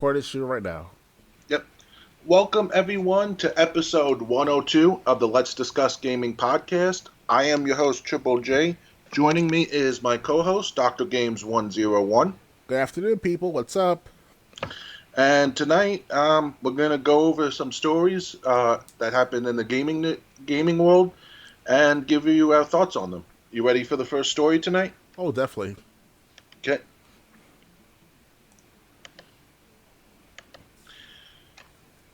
For this show right now. Yep. Welcome, everyone, to episode 102 of the Let's Discuss Gaming podcast. I am your host, Triple J. Joining me is my co host, Dr. Games 101. Good afternoon, people. What's up? And tonight, we're going to go over some stories that happened in the gaming world and give you our thoughts on them. You ready for the first story tonight? Oh, definitely. Okay.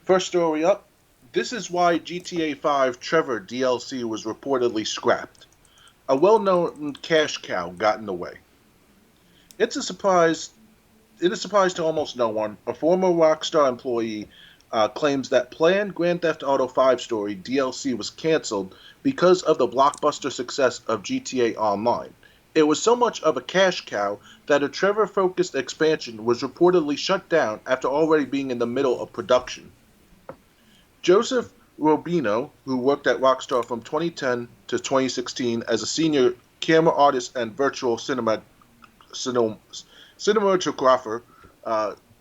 First story up. This is why GTA 5 Trevor DLC was reportedly scrapped. A well-known cash cow got in the way. It's a surprise. It is a surprise to almost no one. A former Rockstar employee claims that planned Grand Theft Auto 5 story DLC was canceled because of the blockbuster success of GTA Online. It was so much of a cash cow that a Trevor-focused expansion was reportedly shut down after already being in the middle of production. Joseph Robino, who worked at Rockstar from 2010 to 2016 as a senior camera artist and virtual cinematographer,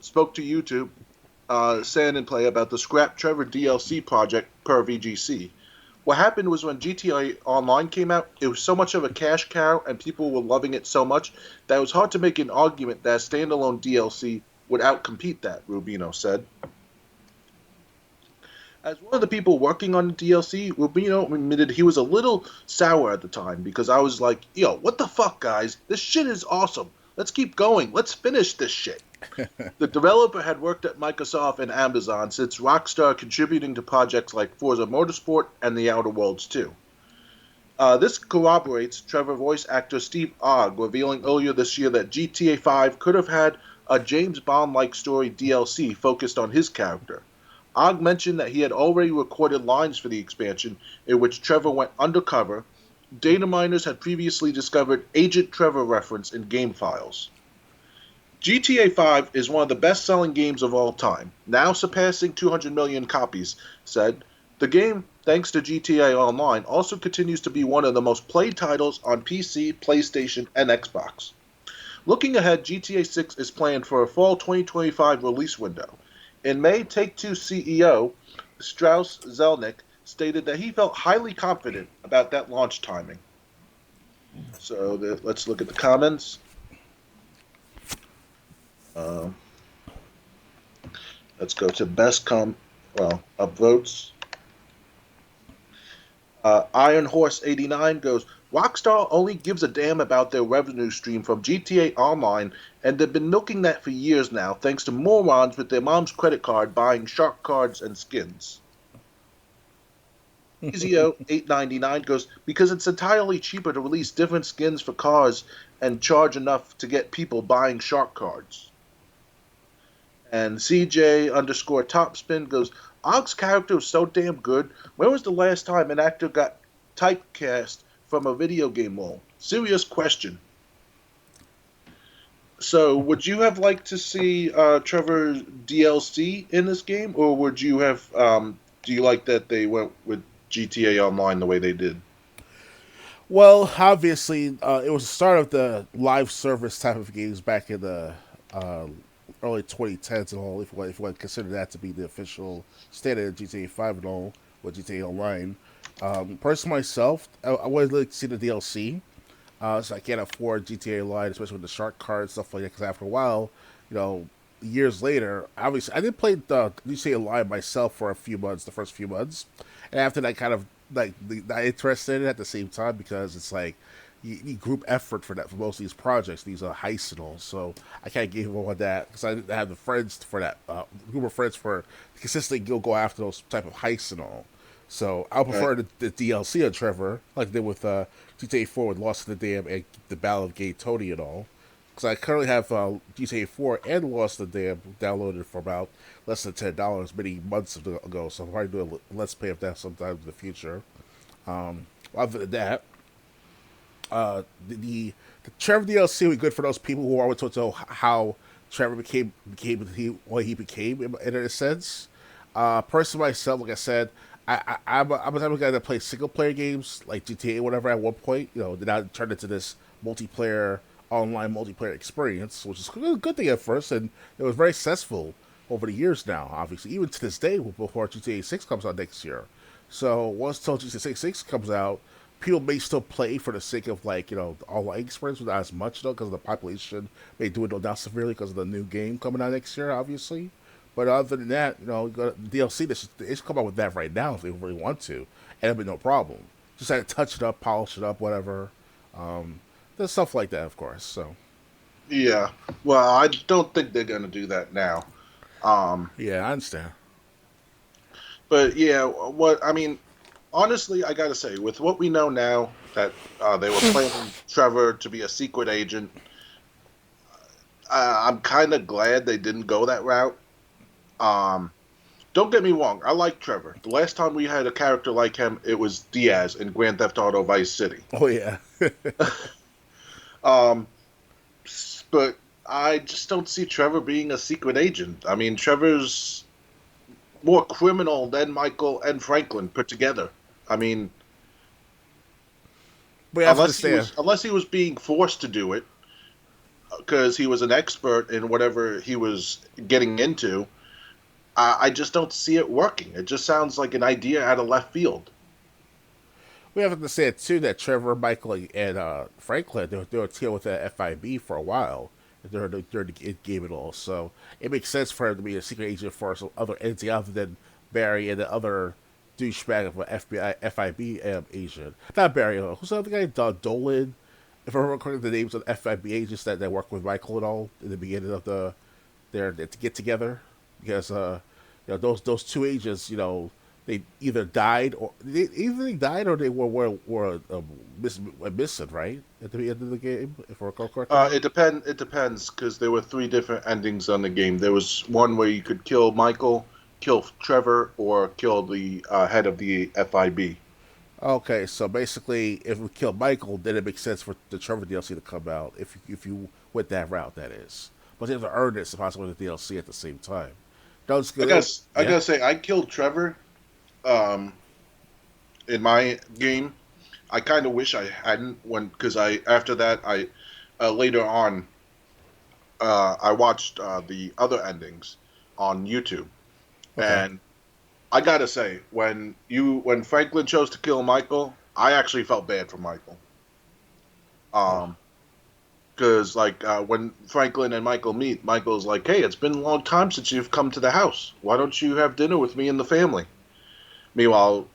spoke to YouTube, Sand and Play about the Scrap Trevor DLC project per VGC. What happened was when GTA Online came out, it was so much of a cash cow and people were loving it so much that it was hard to make an argument that a standalone DLC would outcompete that, Rubino said. As one of the people working on the DLC, Rubino admitted he was a little sour at the time because I was like, yo, what the fuck, guys? This shit is awesome. Let's keep going. Let's finish this shit. The developer had worked at Microsoft and Amazon since Rockstar, contributing to projects like Forza Motorsport and The Outer Worlds 2. This corroborates Trevor voice actor Steve Ogg revealing earlier this year that GTA 5 could have had a James Bond-like story DLC focused on his character. Ogg mentioned that he had already recorded lines for the expansion in which Trevor went undercover. Data miners had previously discovered Agent Trevor reference in game files. GTA 5 is one of the best-selling games of all time, now surpassing 200 million copies, said. The game, thanks to GTA Online, also continues to be one of the most played titles on PC, PlayStation, and Xbox. Looking ahead, GTA 6 is planned for a fall 2025 release window. In May, Take-Two CEO Strauss Zelnick stated that he felt highly confident about that launch timing. So let's look at the comments. Uh, let's go to upvotes. Iron Horse 89 goes, Rockstar only gives a damn about their revenue stream from GTA Online, and they've been milking that for years now, thanks to morons with their mom's credit card buying shark cards and skins. Ezio 899 goes, because it's entirely cheaper to release different skins for cars and charge enough to get people buying shark cards. And CJ underscore Topspin goes, Ogg's character was so damn good. When was the last time an actor got typecast from a video game role? Serious question. So, would you have liked to see Trevor's DLC in this game, or would you have? Do you like that they went with GTA Online the way they did? Well, obviously, it was the start of the live service type of games back in the uh, early 2010s and all, if you want to consider that to be the official standard of GTA 5 and all, with GTA Online. Personally, myself, I would like to see the DLC. So I can't afford GTA Online, especially with the shark cards stuff like that. Because after a while, you know, years later, obviously I did play the GTA Online myself for a few months, the first few months, and after that, kind of like not interested in it at the same time because it's like you need group effort for that for most of these projects. These are heists and all, so I can't give up on that because I didn't have the friends for that group of friends for consistently go after those type of heists and all. So I Right. prefer the DLC of Trevor, like they did with GTA 4 with Lost in the Dam and the Battle of Gay Tony and all. Because I currently have GTA 4 and Lost in the Dam downloaded for about less than $10 many months ago. So I'll probably do a Let's Play of that sometime in the future. Other than that, the Trevor DLC was good for those people who always want to know how Trevor became what he became in a sense. Personally, myself, like I said, I'm a type of guy that plays single player games like GTA, whatever. At one point, then I turned into this multiplayer online multiplayer experience, which is a good thing at first, and it was very successful. over the years now. Obviously, even to this day, before GTA 6 comes out next year. So once GTA 6 comes out, people may still play for the sake of like online experience, but not as much though because the population may do it down severely because of the new game coming out next year, obviously. But other than that, you got DLC. They should come out with that right now if they really want to, and it'll be no problem. Just had to touch it up, polish it up, whatever. Um, there's stuff like that, of course. So Yeah. Well, I don't think they're gonna do that now. Um, yeah, I understand. but yeah, what I mean, honestly, I gotta say, with what we know now, that they were planning Trevor to be a secret agent, I'm kind of glad they didn't go that route. Um, don't get me wrong, I like Trevor. The last time we had a character like him, it was Diaz in Grand Theft Auto Vice City. Oh yeah. Um, but I just don't see Trevor being a secret agent. I mean, Trevor's more criminal than Michael and Franklin put together. I mean, But you have to understand. unless he was being forced to do it because he was an expert in whatever he was getting into, I just don't see it working. It just sounds like an idea out of left field. We have to understand too that Trevor, Michael, and Franklin they were dealing with the FIB for a while during the game and all. So it makes sense for him to be a secret agent for some other entity other than Barry and the other douchebag of an FBI FIB agent. Not Barry. Who's the other guy? Dolan. If I remember correctly, the names of the FIB agents that work with Michael and all in the beginning of their to get together because those two agents they either died or they died or they were missing right at the end of the game if I recall correctly. It depends because there were three different endings on the game. There was one where you could kill Michael, kill Trevor, or kill the head of the FIB. Okay, so basically, if we kill Michael, then it makes sense for the Trevor DLC to come out if you went that route. That is, but they have to earn it supposedly with the DLC at the same time. That's good. I Yeah. gotta say, I killed Trevor um, in my game. I kind of wish I hadn't when because I after that I later on I watched the other endings on YouTube, Okay. and I gotta say when Franklin chose to kill Michael, I actually felt bad for Michael. Oh. Um, because when Franklin and Michael meet, Michael's like, "Hey, it's been a long time since you've come to the house. Why don't you have dinner with me and the family?" Meanwhile,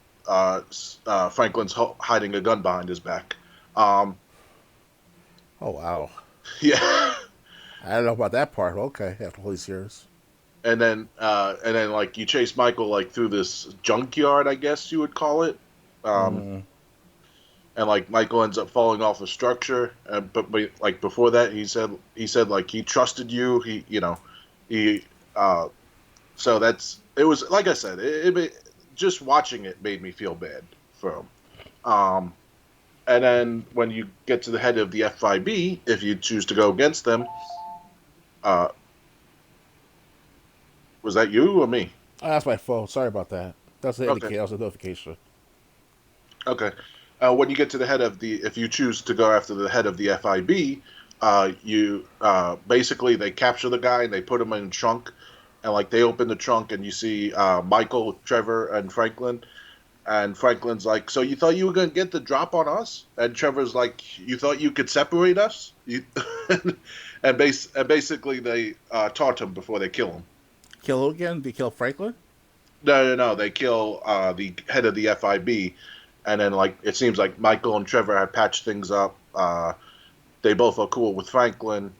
Franklin's hiding a gun behind his back. Um, Oh wow. yeah, I don't know about that part. Okay, after all these years. and then like you chase Michael like through this junkyard, I guess you would call it. Um, Mm. and like Michael ends up falling off a structure. But like before that, he said like he trusted you. He so that's it was like I said just watching it made me feel bad for him. Um, and then when you get to the head of the FIB, if you choose to go against them, uh, was that you or me? Oh, that's my phone. Sorry about that. That's the Okay, indicator. That was a notification. okay. When you get to the head of if you choose to go after the head of the FIB, you basically they capture the guy and they put him in a trunk, and like they open the trunk and you see Michael, Trevor, and Franklin. And Franklin's like, "So you thought you were gonna get the drop on us?" And Trevor's like, "You thought you could separate us?" And basically they taunt him before they kill him. Kill who again? Did you kill Franklin? No. They kill the head of the FIB, and then like it seems like Michael and Trevor have patched things up. They both are cool with Franklin,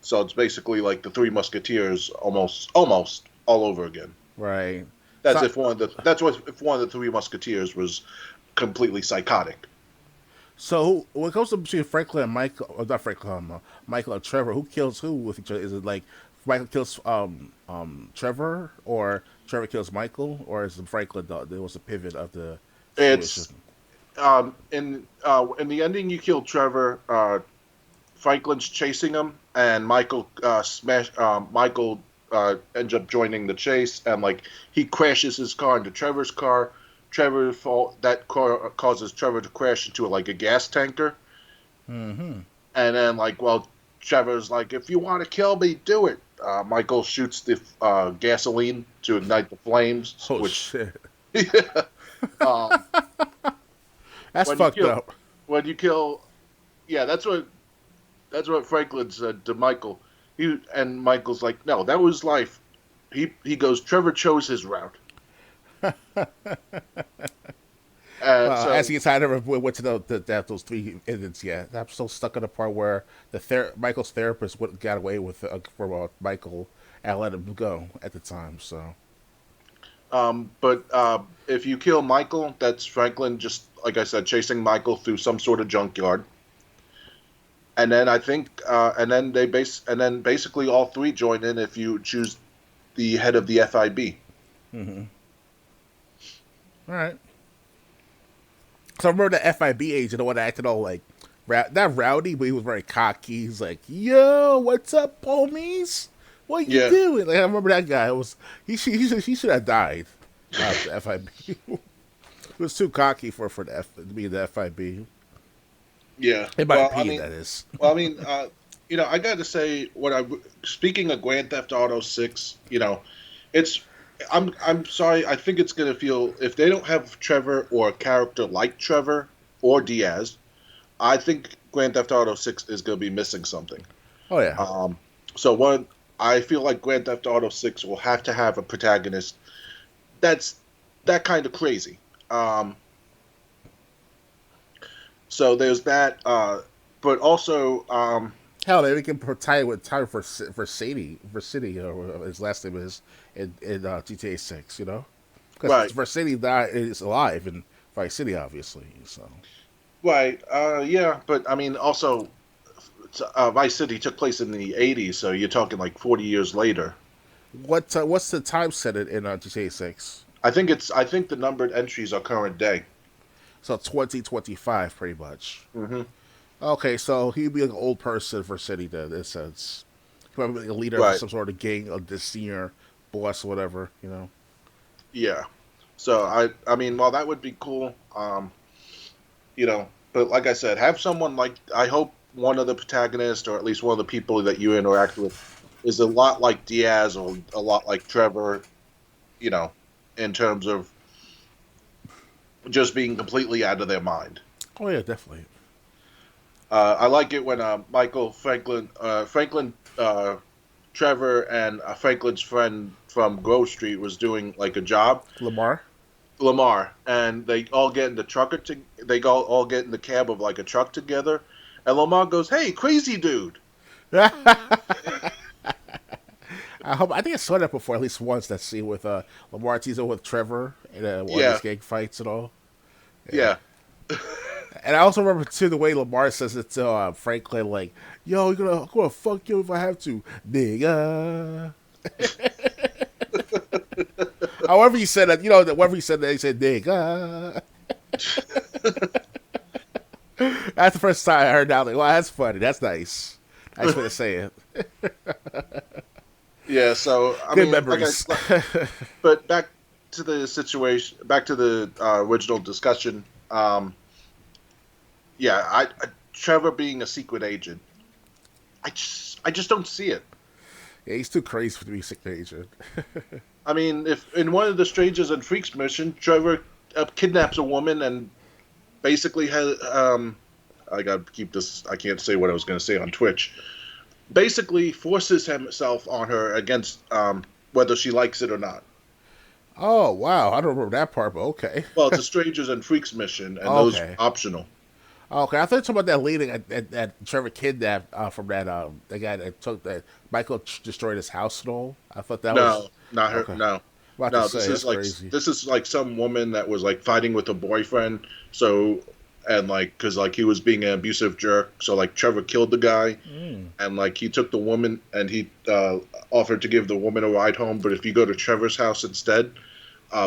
so it's basically like the Three Musketeers almost all over again. Right. That's So, if one of the Three Musketeers was completely psychotic. so when it comes to between Franklin and Michael, or not Franklin, Michael and Trevor, who kills who with each other? Is it like Michael kills Trevor, or Trevor kills Michael, or is it Franklin? There was a pivot of the situation. It's in the ending you kill Trevor. Franklin's chasing him, and Michael ends up joining the chase, and like he crashes his car into Trevor's car. That car causes Trevor to crash into like a gas tanker, Mm-hmm. and then like while Trevor's like, if you want to kill me, do it. Michael shoots the gasoline to ignite the flames, Oh which shit, um, that's when you fucked kill up. when you kill, yeah, that's what Franklin said to Michael. And Michael's like, no, that was life. He goes, Trevor chose his route. As So you I never went to those three incidents yet. I'm still stuck in the part where Michael's therapist got away with for Michael and let him go at the time. So but if you kill Michael, that's Franklin just like I said, chasing Michael through some sort of junkyard. And then I think, and then basically all three join in if you choose the head of the FIB. mm-hmm. All right. So I remember the FIB agent, the one that acted all like not rowdy, but he was very cocky. He's like, "Yo, what's up, homies? What you Yeah, doing?" Like I remember that guy. It was he should have died. The FIB. He was too cocky for to be the FIB. yeah. In my opinion, that is. Well, I mean, I got to say, speaking of Grand Theft Auto 6, it's I'm sorry. I think it's gonna feel if they don't have Trevor or a character like Trevor or Diaz, I think Grand Theft Auto 6 is gonna be missing something. Oh yeah. So I feel like Grand Theft Auto 6 will have to have a protagonist that's that kind of crazy. So there's that, but also, Hell, they can tie with Tyler for Sadie, or whatever his last name is in GTA 6. You know, because right, Vercity died is alive in Vice City, obviously. So right, yeah, but I mean, also, Vice City took place in the '80s, so you're talking like 40 years later. what's the time set in GTA 6? I think the numbered entries are current day. So 2025, pretty much. Hmm. Okay, so he'd be like an old person for City then, in a sense. He probably be a leader of Right, some sort of gang, of the senior boss, or whatever. yeah. So I mean, while that would be cool, but like I said, have someone like I hope one of the protagonists or at least one of the people that you interact with is a lot like Diaz or a lot like Trevor, you know, in terms of just being completely out of their mind. Oh yeah, definitely. I like it when Franklin, Trevor, and Franklin's friend from Grove Street was doing like a job, Lamar. Lamar, and they all get in the they all get in the cab of like a truck together, and Lamar goes, "Hey, crazy dude." I think I saw that before at least once. That scene with Lamar teasing with Trevor and one of Yeah, his gang fights and all. Yeah. yeah, And I also remember too the way Lamar says it to Franklin, like, "Yo, I'm gonna fuck you if I have to, nigga." However he said that, whatever he said that, he said nigga. That's the first time I heard that. Like, well, that's funny. That's nice. Nice way to say it. yeah. So I Good mean, memories. but back to the situation, back to the original discussion. Yeah, Trevor being a secret agent, I just don't see it. Yeah, he's too crazy to be a secret agent. I mean, if in one of the Strangers and Freaks mission, Trevor kidnaps a woman and basically has I gotta keep this. I can't say what I was going to say on Twitch. Basically, forces himself on her against whether she likes it or not. Oh wow, I don't remember that part, but okay. Well, it's a Strangers and Freaks mission, and those are Okay. optional. Okay, I thought you were talking about that lady that Trevor kidnapped from that the guy that took that Michael destroyed his house and all. I thought that was No, not her. okay. No, About to no. say that's crazy. This is like some woman that was like fighting with a boyfriend. So and like because like he was being an abusive jerk. So like Trevor killed the guy, Mm. and like he took the woman and he offered to give the woman a ride home. But if you go to Trevor's house instead,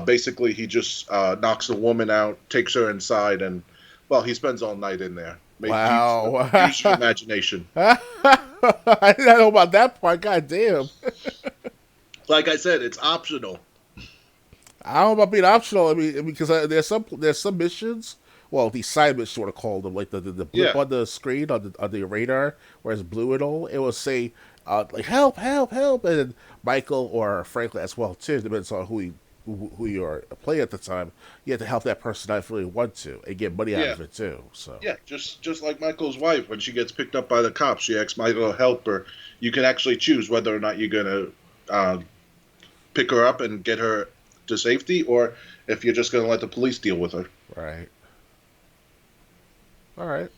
basically he just knocks the woman out, takes her inside, and well, he spends all night in there. Wow. Use your imagination. I didn't know about that part. God damn. Like I said, it's optional. I don't know about being optional. I mean, because there's some missions well, the assignments sort of called them, like the blip Yeah, on the screen on the radar, where it's blue and all. It will say like help, help, help, and then Michael or Franklin as well too, depends on who you are playing at the time. You have to help that person out if you really want to and get money out yeah, of it too. So yeah. Just like Michael's wife, when she gets picked up by the cops, she asks Michael to help her. You can actually choose whether or not you're gonna pick her up and get her to safety, or if you're just gonna let the police deal with her. right, all right,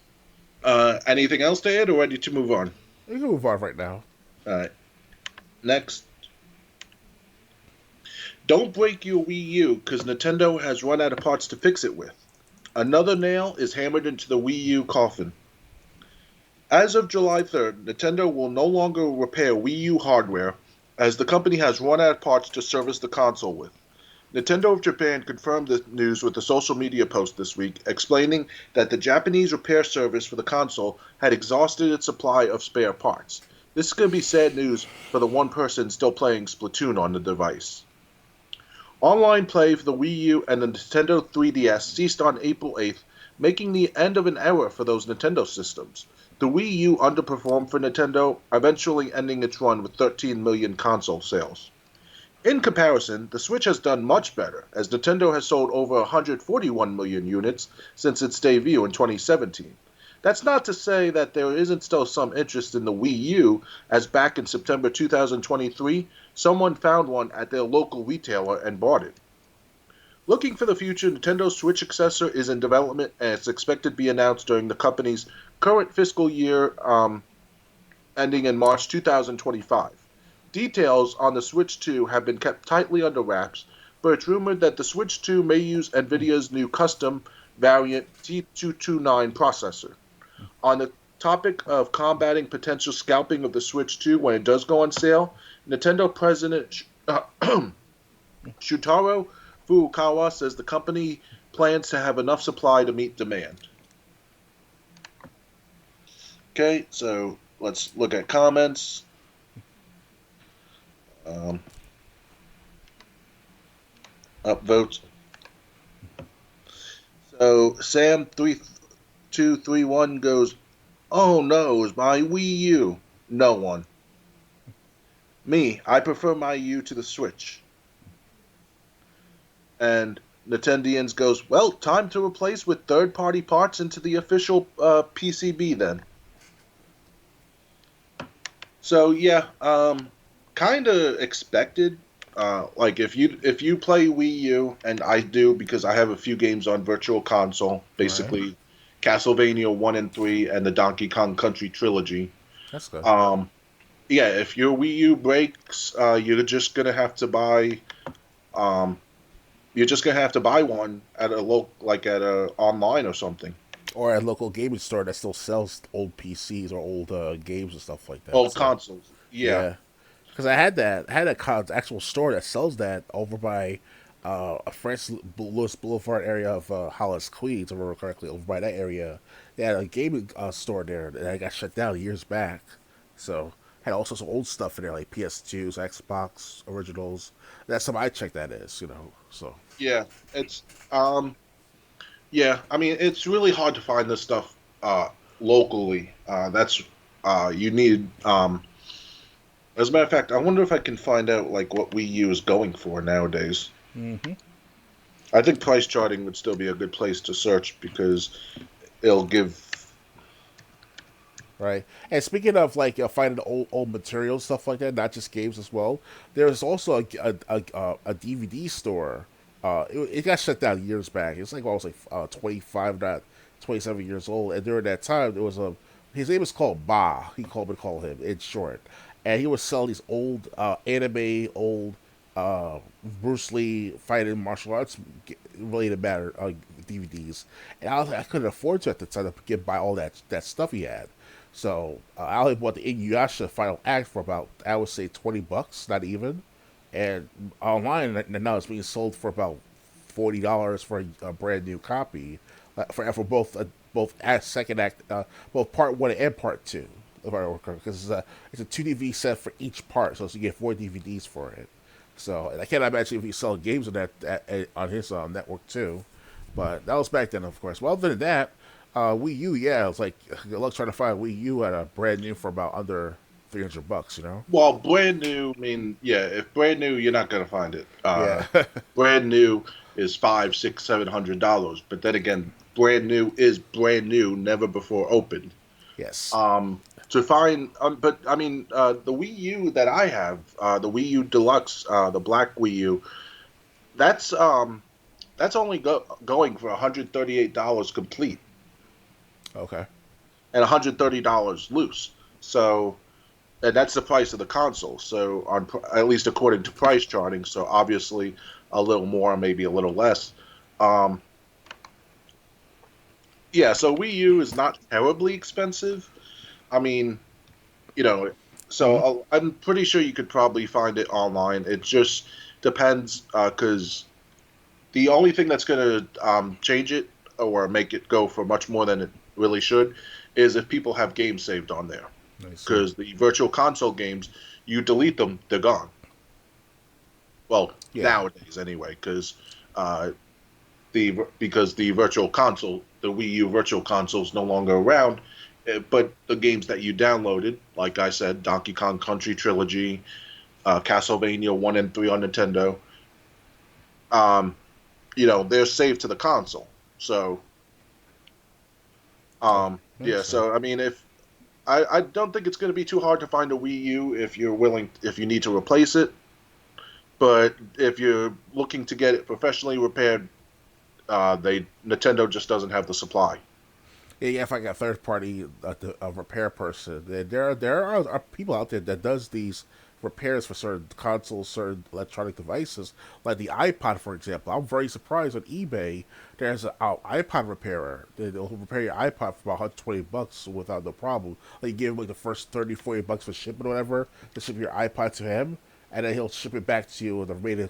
Anything else to add, or ready to move on? we can move on right now. All right. Next, don't break your Wii U because Nintendo has run out of parts to fix it with. Another nail is hammered into the Wii U coffin. As of July 3rd, Nintendo will no longer repair Wii U hardware as the company has run out of parts to service the console with. Nintendo of Japan confirmed the news with a social media post this week, explaining that the Japanese repair service for the console had exhausted its supply of spare parts. This is going to be sad news for the one person still playing Splatoon on the device. Online play for the Wii U and the Nintendo 3DS ceased on April 8th, making the end of an era for those Nintendo systems. The Wii U underperformed for Nintendo, eventually ending its run with 13 million console sales. In comparison, the Switch has done much better, as Nintendo has sold over 141 million units since its debut in 2017. That's not to say that there isn't still some interest in the Wii U, as back in September 2023, someone found one at their local retailer and bought it. Looking for the future, Nintendo's Switch successor is in development and it's expected to be announced during the company's current fiscal year ending in March 2025. Details on the Switch 2 have been kept tightly under wraps, but it's rumored that the Switch 2 may use NVIDIA's new custom variant T229 processor. On the topic of combating potential scalping of the Switch 2 when it does go on sale, Nintendo President Shutaro Furukawa says the company plans to have enough supply to meet demand. Okay, so let's look at comments. Upvotes. So Sam3231 goes, "Oh no, is my Wii U?" No one. Me, I prefer my U to the Switch. And Nintendians goes, "Well, time to replace with third-party parts into the official PCB then." So yeah, kind of expected. Like if you play Wii U, and I do because I have a few games on Virtual Console, Right, basically Castlevania 1 and 3 and the Donkey Kong Country trilogy. that's good. Um, yeah, if your Wii U breaks, um, you're just gonna have to buy one at a like at a online or something. Or a local gaming store that still sells old PCs or old games and stuff like that. Old So consoles. Yeah. yeah, because I had that. I had a actual store that sells that over by a French Louis Boulevard area of Hollis, Queens, if I remember correctly. Over by that area, they had a gaming store there that I got shut down years back. So had all sorts of old stuff in there, like PS2s, Xbox originals. That's something I checked. That is, you know. So Yeah. It's yeah, I mean, it's really hard to find this stuff locally. That's you need. As a matter of fact, I wonder if I can find out like what Wii U is going for nowadays. hmm I think price charting would still be a good place to search because it'll give. right. And speaking of like finding old materials, stuff like that, not just games as well. There's also a DVD store. It got shut down years back. It's like almost like 25, not 27 years old. And during that time, there was a his name is called Ba. He call him in short, and he would sell these old anime, old Bruce Lee fighting martial arts related matter DVDs, and I couldn't afford to at the time to get buy all that stuff he had. So I only bought the Inuyasha Final Act for about I would say $20, not even, and online now it's being sold for about $40 for a brand new copy for both act, second act, both part one and part two. If I recall, because it's a two DVD set for each part, so you get four DVDs for it. So and I can't imagine if he's selling games on that on his network too. But that was back then, of course. Well, other than that, Wii U, yeah, it was like good luck trying to find a Wii U at a brand new for about under $300. You know? Well, brand new. I mean, yeah, if brand new, you're not gonna find it. Yeah. Brand new is five, six, $700. But then again, brand new is brand new, never before opened. Yes. To find, but I mean, the Wii U that I have, the Wii U Deluxe, the black Wii U, that's that's only going for $138 complete Okay. and $130 loose. So, and that's the price of the console. So, on at least according to price charting. So, obviously, a little more, maybe a little less. Um, yeah. So, Wii U is not terribly expensive. I mean, you know, so Mm-hmm. I'm pretty sure you could probably find it online. It just depends because the only thing that's going to change it or make it go for much more than it really should is if people have games saved on there. I see. Because the virtual console games, you delete them, they're gone. Well, Yeah. nowadays anyway, uh, because the virtual console, the Wii U virtual console is no longer around. But the games that you downloaded, like I said, Donkey Kong Country Trilogy, Castlevania 1 and 3 on Nintendo, um, they're saved to the console. So, Oh, yeah. makes sense. So I mean, if I don't think it's going to be too hard to find a Wii U if you're willing, if you need to replace it. But if you're looking to get it professionally repaired, they Nintendo just doesn't have the supply. Yeah, yeah. If I got a third party, a repair person, there are people out there that does these repairs for certain consoles, certain electronic devices, like the iPod, for example. I'm very surprised on eBay. There's an iPod repairer. They'll repair your iPod for about $120 without no problem. Like you give him like the first 30, $40 for shipping or whatever to ship your iPod to him, and then he'll ship it back to you with the rated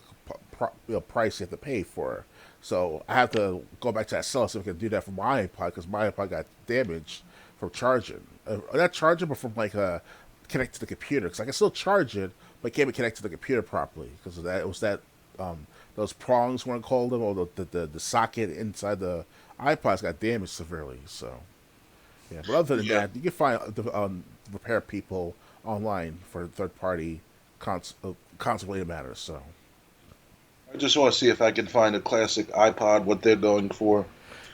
price you have to pay for it. So I have to go back to that seller so we can do that for my iPod because my iPod got damaged from charging. Not charging, but from like connect to the computer because I can still charge it, but it can't be connected to the computer properly because of that. It was that those prongs weren't called them, or the socket inside the iPods got damaged severely. So yeah, but other than Yeah, that, you can find the repair people online for third party console related matters. So I just want to see if I can find a classic iPod, what they're going for.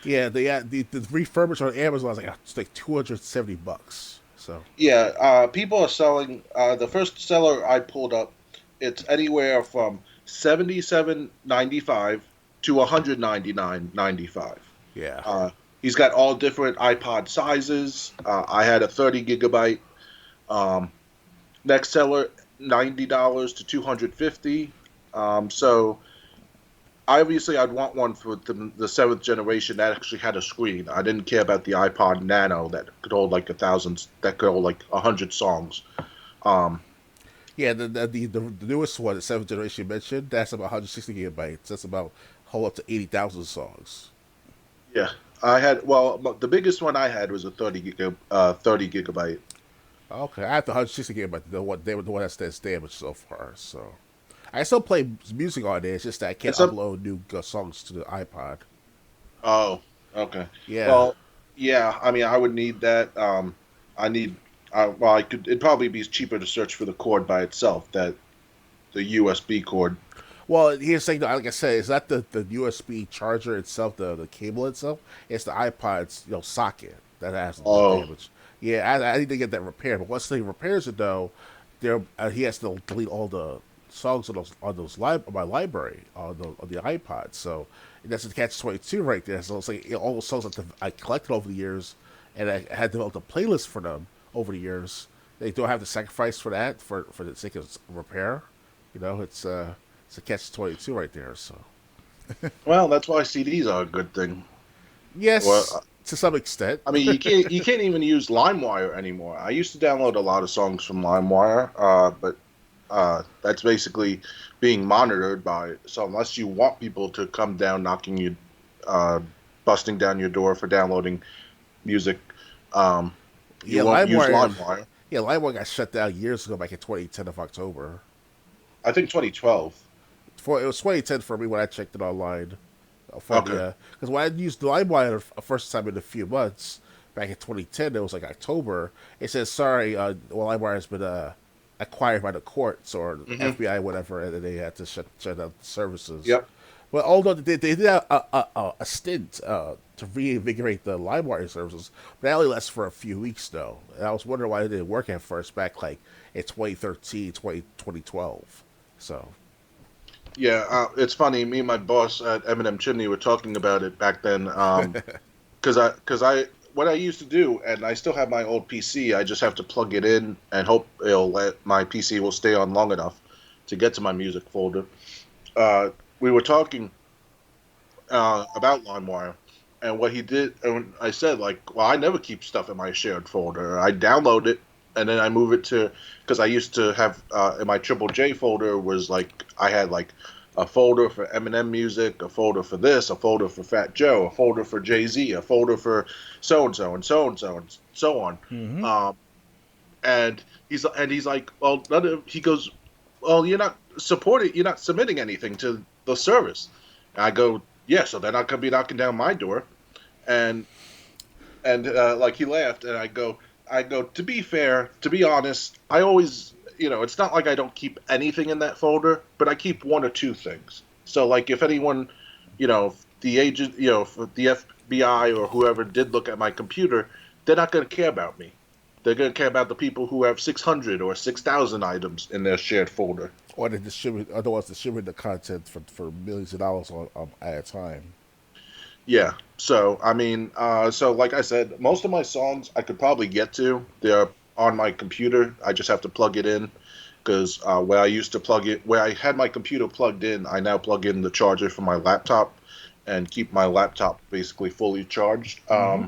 yeah, the refurbished on Amazon is like it's like $270. So Yeah, people are selling. The first seller I pulled up, it's anywhere from 77.95 to 199.95. yeah. Uh, he's got all different iPod sizes. I had a 30 gigabyte. Um, Next seller, $90 to 250. So obviously, I'd want one for the seventh generation that actually had a screen. I didn't care about the iPod Nano that could hold like that could hold like 100 songs. Um, Yeah, the newest one, the seventh generation you mentioned, that's about 160 gigabytes. That's about whole up to 80,000 songs. yeah, the biggest one I had was a 30 gigabyte. Okay, I have the 160 gigabyte. The one that's damaged so far. So I still play music on there. It's just that I can't It's a upload new songs to the iPod. Oh, okay. Yeah, Well, yeah. I mean, I would need that. I need. Well, I could. It'd probably be cheaper to search for the cord by itself. That the USB cord. well, here's the thing, like I said, it's not the USB charger itself, the cable itself. It's the iPod's socket that has the Oh, damage. Yeah, I need to get that repaired. But once he repairs it, though, he has to delete all the songs on those my library on the iPod. So that's a catch-22 right there. So it's like all the songs that I collected over the years, and I had developed a playlist for them over the years. They don't have to sacrifice for that for the sake of repair. It's a catch-22 right there. So well, that's why CDs are a good thing. yes, Well, to some extent. I mean, you can't even use LimeWire anymore. I used to download a lot of songs from LimeWire, but that's basically being monitored by. So unless you want people to come down, knocking you, uh, busting down your door for downloading music, um, you Yeah, won't use LimeWire. LimeWire. Yeah, LimeWire got shut down years ago, back in 2010 of October. I think 2012. It was 2010 for me when I checked it online. for Okay. the because when I used the LimeWire the first time in a few months back in 2010, it was like October. It says sorry, LimeWire has been acquired by the courts or Mm-hmm. FBI, whatever, and then they had to shut down the services. Yep. But although they did a stint to reinvigorate the LimeWire services, but that only lasted for a few weeks though. And I was wondering why it didn't work at first back like in 2013, 2012. So Yeah. It's funny. Me and my boss at Eminem Chimney were talking about it back then. Because I what I used to do, and I still have my old PC. I just have to plug it in and hope it'll let my PC will stay on long enough to get to my music folder. We were talking about LimeWire, and what he did, and I said like, well, I never keep stuff in my shared folder. I download it and then I move it to because I used to have in my Triple J folder was like I had like a folder for Eminem music, a folder for this, a folder for Fat Joe, a folder for Jay Z, a folder for so and so and so and so and so on. mm-hmm. Um, and he's like, well, he goes, well, you're not submitting anything to the service. And I go, yeah, so they're not gonna be knocking down my door. And like he laughed, and I go, to be fair, to be honest, I always, it's not like I don't keep anything in that folder, but I keep one or two things. So like if anyone, the agent, if the FBI or whoever did look at my computer, they're not going to care about me. They're going to care about the people who have 600 or 6,000 items in their shared folder. Or they distribute, otherwise distribute the content for millions of dollars at a time. Yeah. So I mean, so like I said, most of my songs I could probably get to. They're on my computer. I just have to plug it in because where I used to plug it, where I had my computer plugged in, I now plug in the charger for my laptop and keep my laptop basically fully charged. Mm-hmm.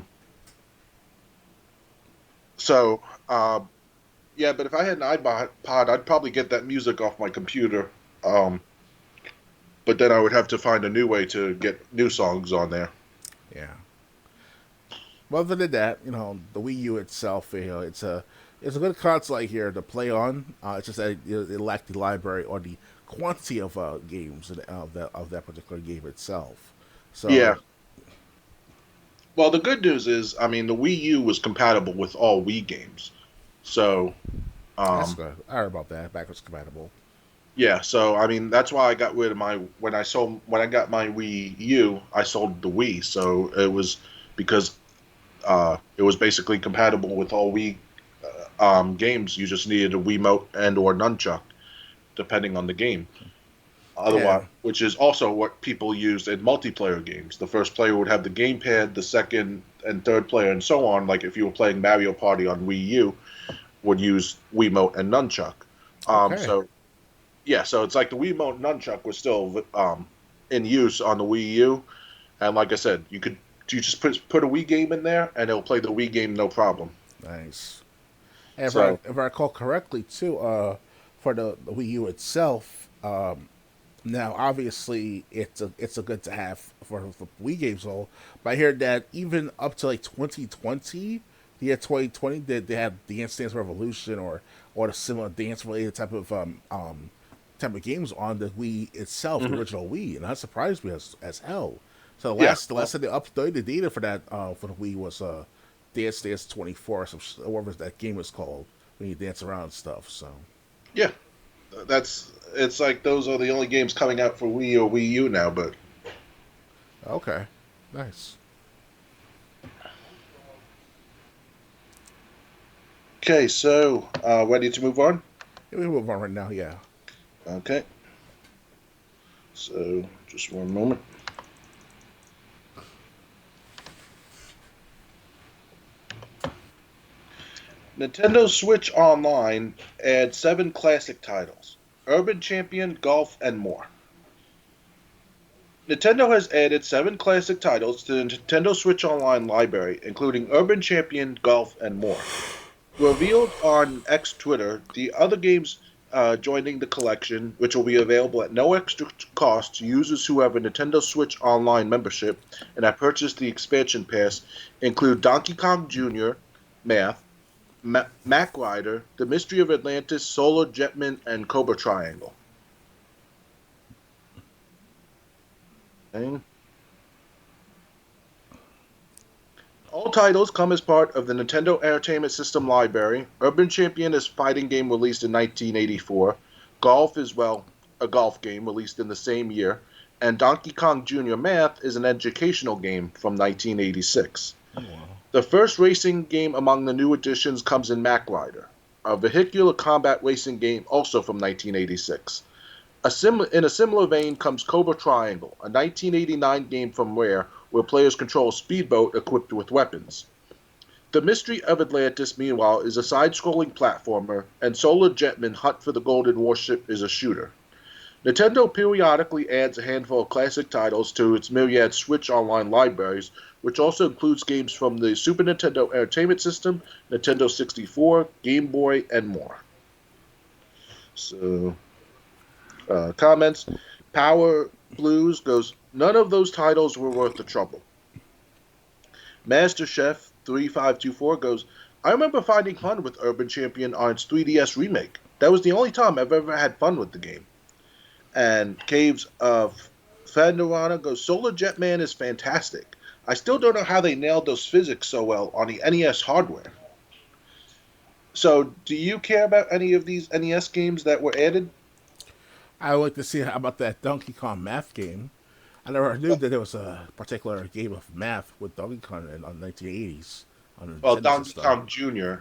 So yeah, but if I had an iPod, I'd probably get that music off my computer. Um, but then I would have to find a new way to get new songs on there. Yeah. But other than that, the Wii U itself, it's a good console here to play on. It's just that it lacked the library or the quantity of games of that particular game itself. Yeah. So Well, the good news is, I mean, the Wii U was compatible with all Wii games. So, that's um, good. I heard about that. Backwards compatible. yeah. So, I mean, that's why I got rid of when I got my Wii U, I sold the Wii. So it was because it was basically compatible with all Wii games. You just needed a Wiimote and or nunchuck, depending on the game. Otherwise, Yeah. which is also what people used in multiplayer games. The first player would have the gamepad, the second and third player, and so on. Like if you were playing Mario Party on Wii U, would use Wiimote and nunchuck. Okay. So yeah, so it's like the Wiimote and nunchuck was still in use on the Wii U, and like I said, you just put a Wii game in there, and it'll play the Wii game no problem. Nice. And So if I recall correctly, too, for the Wii U itself, now obviously it's a good to have for Wii games. All, but I hear that even up to like 2020, the year 2020, they had Dance Dance Revolution or the similar dance related type of games on the Wii itself, the mhm. original Wii, and that surprised me as hell. So Yeah, the last time they updated the data for that for the Wii was Dance Dance 24, whatever that game was called when you dance around and stuff. So yeah, it's like those are the only games coming out for Wii or Wii U now. But okay, nice. okay, so ready to move on? Yeah, we move on right now. Yeah. Okay, so just one moment. Nintendo Switch Online adds 7 classic titles: Urban Champion, Golf, and more. Nintendo has added 7 classic titles to the Nintendo Switch Online library, including Urban Champion, Golf, and more. Revealed on X Twitter, the other games joining the collection, which will be available at no extra cost to users who have a Nintendo Switch Online membership and have purchased the expansion pass, include Donkey Kong Jr., Math, Mac Rider, The Mystery of Atlantis, Solar Jetman, and Cobra Triangle. Okay. All titles come as part of the Nintendo Entertainment System library. Urban Champion is a fighting game released in 1984. Golf is, well, a golf game released in the same year. And Donkey Kong Jr. Math is an educational game from 1986. Wow. The first racing game among the new additions comes in Mac Rider, a vehicular combat racing game also from 1986. In a similar vein comes Cobra Triangle, a 1989 game from Rare where players control a speedboat equipped with weapons. The Mystery of Atlantis, meanwhile, is a side-scrolling platformer, and Solar Jetman Hunt for the Golden Warship is a shooter. Nintendo periodically adds a handful of classic titles to its myriad Switch Online libraries, which also includes games from the Super Nintendo Entertainment System, Nintendo 64, Game Boy, and more. So, comments. Power Blues goes, none of those titles were worth the trouble. Master Chef 3524 goes, I remember finding fun with Urban Champion on its 3DS remake. That was the only time I've ever had fun with the game. And Caves of Fandorana goes, Solar Jetman is fantastic. I still don't know how they nailed those physics so well on the NES hardware. So, do you care about any of these NES games that were added? I would like to see how about that Donkey Kong math game. I never knew that there was a particular game of math with Donkey Kong in the 1980s on the Well, Nintendo Donkey system. Kong Jr.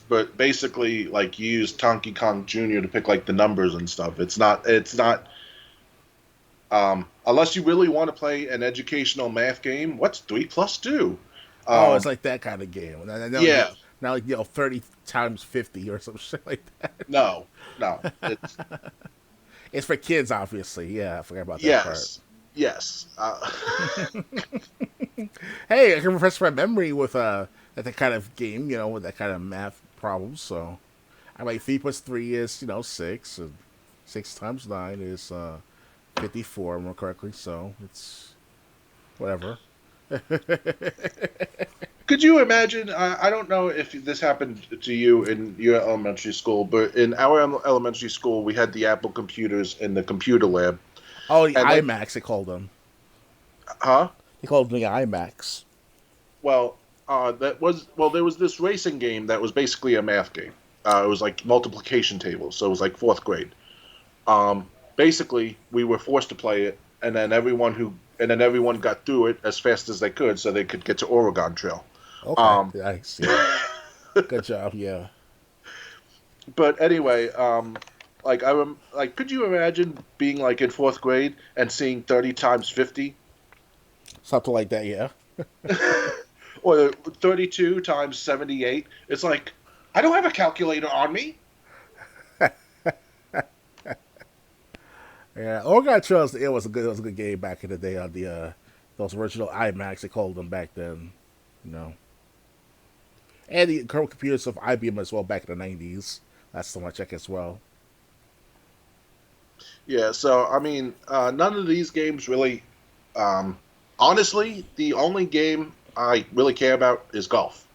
But basically like you use Donkey Kong Jr. to pick like the numbers and stuff. It's not unless you really want to play an educational math game. What's 3 plus 2? Oh, it's Um, like that kind of game. yeah, Not like 30 times 50 or some shit like that. no, no. It's for kids, obviously. Yeah, I forgot about that part. Yes, yes. Hey, I can refresh my memory with that kind of game, with that kind of math problem. So, I like 3 plus 3 is 6, and 6 times 9 is 54. More correctly, so it's whatever. Could you imagine? I don't know if this happened to you in your elementary school, but in our elementary school, we had the Apple computers in the computer lab, Oh, the and like, IMAX, they called them. huh? They called them the IMAX. Well, there was this racing game that was basically a math game. It was like multiplication tables, so it was like fourth grade. Basically, we were forced to play it, and then everyone got through it as fast as they could, so they could get to Oregon Trail. Okay, Um, nice. Yeah, good job. Yeah, but anyway, could you imagine being like in fourth grade and seeing 30 times 50, something like that. Yeah. or 32 times 78? It's like I don't have a calculator on me. Yeah, Oregon Trail, it was a good game back in the day on the those original IMAX they called them back then, you know. And the current computers of IBM as well back in the 90s. That's so much check as well. Yeah, so I mean, none of these games really. Um, Honestly, the only game I really care about is golf.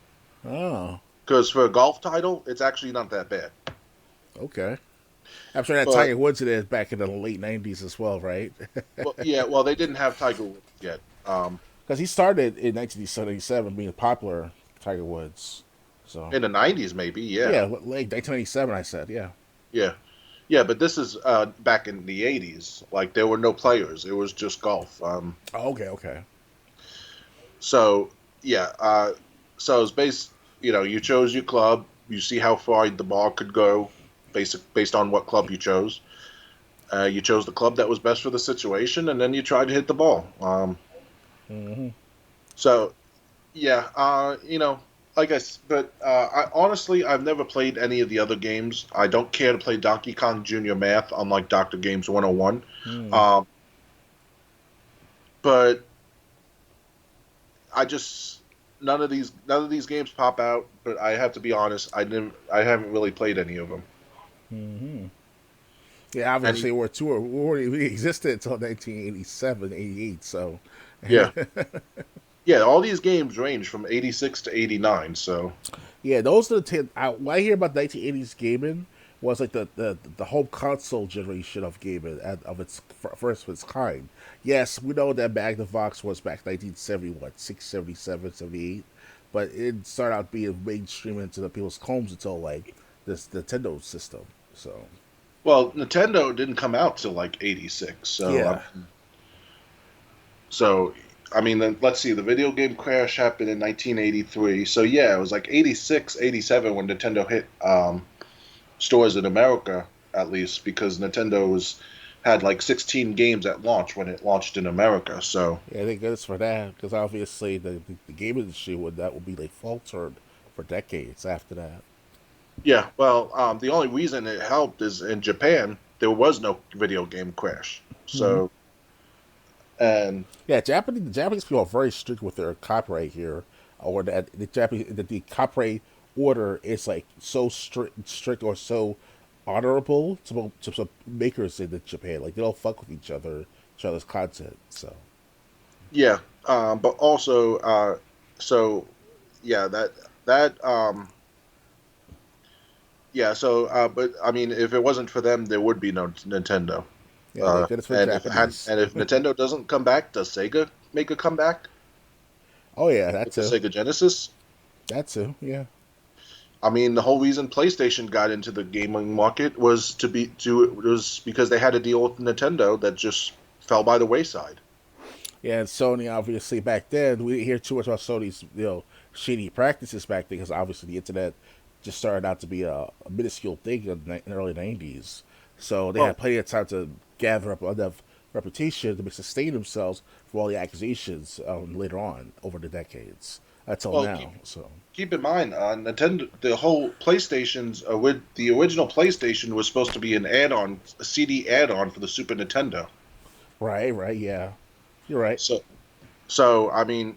Oh, Because for a golf title, it's actually not that bad. okay. I'm sure that But Tiger Woods it is back in the late 90s as well, right? well, yeah, well, they didn't have Tiger Woods yet. Because he started in 1977 being popular, Tiger Woods. So, In the '90s, maybe, yeah, yeah, late 1997, I said, yeah. yeah, yeah. But this is back in the '80s. Like there were no players; it was just golf. Oh, okay, okay. So yeah, so it's based. You chose your club. You see how far the ball could go, based on what club you chose. You chose the club that was best for the situation, and then you tried to hit the ball. Hmm. So, yeah, I honestly, I've never played any of the other games. I don't care to play Donkey Kong Jr. Math, unlike Dr. Games 101. Mm. Um, but I just none of these games pop out. But I have to be honest, I haven't really played any of them. Hmm. Yeah, And obviously we existed until 1987, 88. So, yeah, yeah, all these games range from '86 to '89. So yeah, those are what I hear about 1980s gaming was like the home console generation of gaming of its first of its kind. Yes, we know that Magnavox was back 1970, what, 6, 77, 78. but it started out being mainstream into the people's homes until like this Nintendo system. So Well, Nintendo didn't come out till like '86, so yeah, so I mean, then let's see. The video game crash happened in 1983, so yeah, it was like '86, '87 when Nintendo hit stores in America, at least because Nintendo had like 16 games at launch when it launched in America. So yeah, thank goodness for that because obviously the game industry would be like faltered for decades after that. yeah, well, the only reason it helped is in Japan there was no video game crash. Mm-hmm. So and Yeah, Japanese people are very strict with their copyright here, or that the copyright order is like so strict or so honorable to some makers in Japan. Like they don't fuck with each other's content. So yeah, but also so yeah that yeah, so but I mean, if it wasn't for them, there would be no Nintendo. yeah, thank goodness for And if Japanese. Nintendo doesn't come back, does Sega make a comeback Oh yeah, that with the too. Sega Genesis? That too. Yeah. I mean, the whole reason PlayStation got into the gaming market was because they had a deal with Nintendo that just fell by the wayside. Yeah, and Sony obviously back then we didn't hear too much about Sony's shady practices back then because obviously the internet just started out to be a minuscule thing in the early '90s. So they Well, had plenty of time to gather up enough reputation to sustain themselves for all the accusations later on over the decades until well, now. So keep in mind, Nintendo, the whole PlayStation's with the original PlayStation was supposed to be an add-on, a CD add-on for the Super Nintendo. right, yeah, you're right. So, so I mean,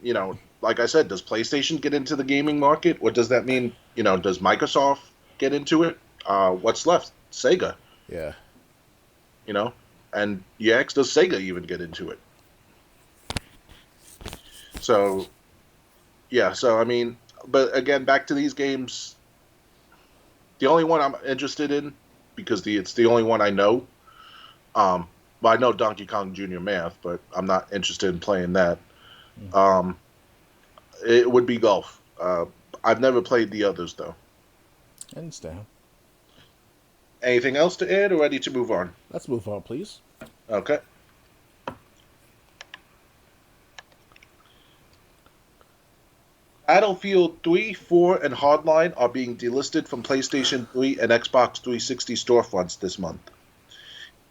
like I said, does PlayStation get into the gaming market? What does that mean? Does Microsoft get into it? What's left? Sega, Yeah, you know, and EX, does Sega even get into it? So, yeah, so I mean, but again, back to these games, the only one I'm interested in because it's the only one I know. Um, well, I know Donkey Kong Jr. Math, but I'm not interested in playing that. Um, it would be golf. I've never played the others though. I understand. Anything else to add, or ready to move on? Let's move on, please. Okay. Battlefield 3, 4, and Hardline are being delisted from PlayStation 3 and Xbox 360 storefronts this month.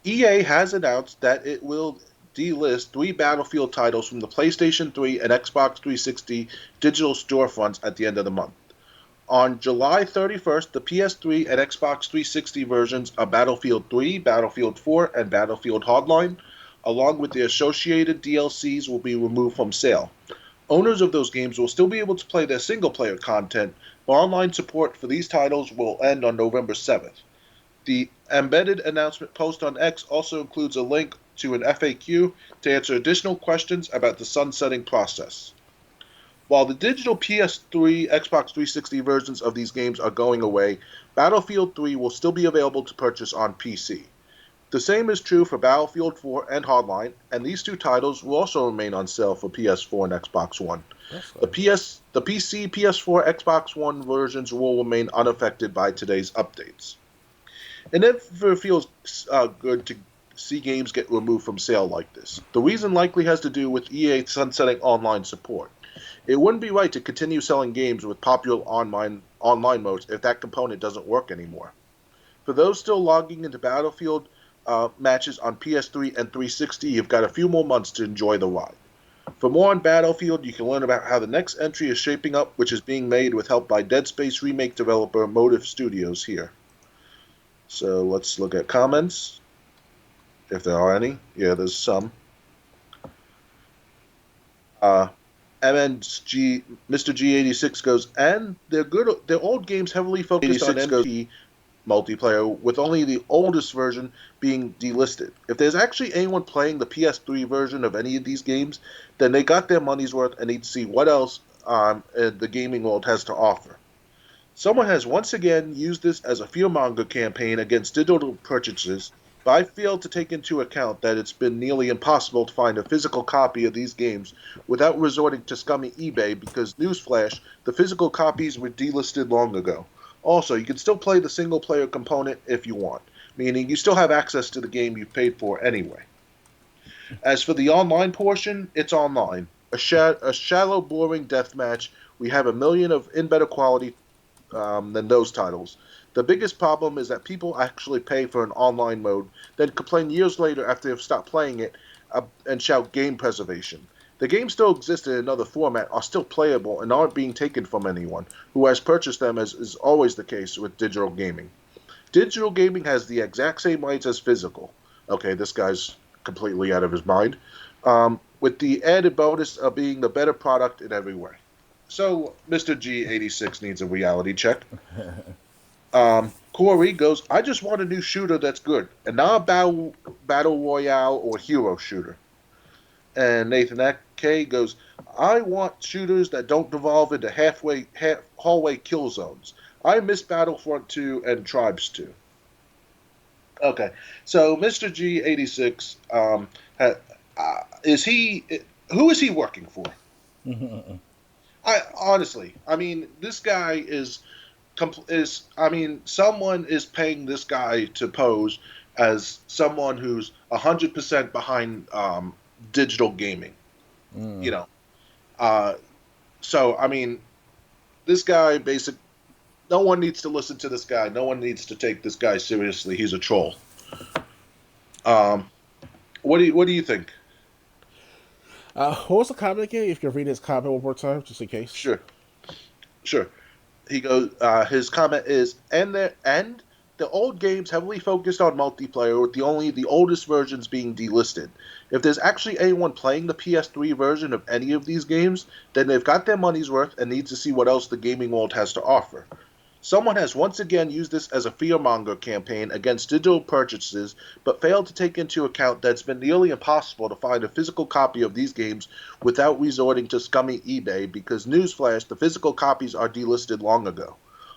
EA has announced that it will delist 3 Battlefield titles from the PlayStation 3 and Xbox 360 digital storefronts at the end of the month. On July 31st, the PS3 and Xbox 360 versions of Battlefield 3, Battlefield 4, and Battlefield Hardline, along with the associated DLCs, will be removed from sale. Owners of those games will still be able to play their single-player content, but online support for these titles will end on November 7th. The embedded announcement post on X also includes a link to an FAQ to answer additional questions about the sunsetting process. While the digital PS3, Xbox 360 versions of these games are going away, Battlefield 3 will still be available to purchase on PC. The same is true for Battlefield 4 and Hardline, and these two titles will also remain on sale for PS4 and Xbox One. That's The nice. PC, PS4, Xbox One versions will remain unaffected by today's updates. It never feels good to see games get removed from sale like this. The reason likely has to do with EA sunsetting online support. It wouldn't be right to continue selling games with popular online modes if that component doesn't work anymore. For those still logging into Battlefield matches on PS3 and 360, you've got a few more months to enjoy the ride. For more on Battlefield, you can learn about how the next entry is shaping up, which is being made with help by Dead Space remake developer Motive Studios here. So let's look at comments, if there are any. Yeah, there's some. MNG Mr. G86 goes, and they're good. Their old games heavily focused on MP multiplayer, with only the oldest version being delisted. If there's actually anyone playing the PS3 version of any of these games, then they got their money's worth and need to see what else the gaming world has to offer. Someone has once again used this as a fearmonger campaign against digital purchases but I fail to take into account that it's been nearly impossible to find a physical copy of these games without resorting to scummy eBay because, newsflash, the physical copies were delisted long ago. Also, you can still play the single player component if you want, meaning you still have access to the game you've paid for anyway. As for the online portion, it's online. A shallow, boring deathmatch. We have a million of in better quality than those titles. The biggest problem is that people actually pay for an online mode, then complain years later after they've stopped playing it and shout game preservation. The games still exist in another format, are still playable, and aren't being taken from anyone who has purchased them, as is always the case with digital gaming. Digital gaming has the exact same rights as physical. Okay, this guy's completely out of his mind. With the added bonus of being the better product in every way. So, Mr. G86 needs a reality check. Corey goes, I just want a new shooter that's good, and not a battle royale or hero shooter. And Nathan K goes, I want shooters that don't devolve into hallway kill zones. I miss Battlefront 2 and Tribes 2. Okay, so Mr. G86, is he? Who is he working for? I honestly, I mean, this guy I mean, someone is paying this guy to pose as someone who's 100% behind digital gaming. You know, uh, so I mean, this guy basic. No one needs to listen to this guy. No one needs to take this guy seriously. He's a troll. Um, what do you think? What was the comment again? If you could read his comment one more time, just in case. Sure, sure. He goes. His comment is, and the old games heavily focused on multiplayer, with only the oldest versions being delisted. If there's actually anyone playing the PS3 version of any of these games, then they've got their money's worth and need to see what else the gaming world has to offer. Someone has once again used this as a fearmonger campaign against digital purchases, but failed to take into account that it's been nearly impossible to find a physical copy of these games without resorting to scummy eBay because, newsflash, the physical copies are delisted long ago.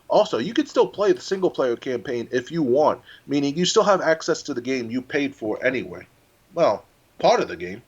Also, you can still play the single player campaign if you want, meaning you still have access to the game you paid for anyway. Well, part of the game.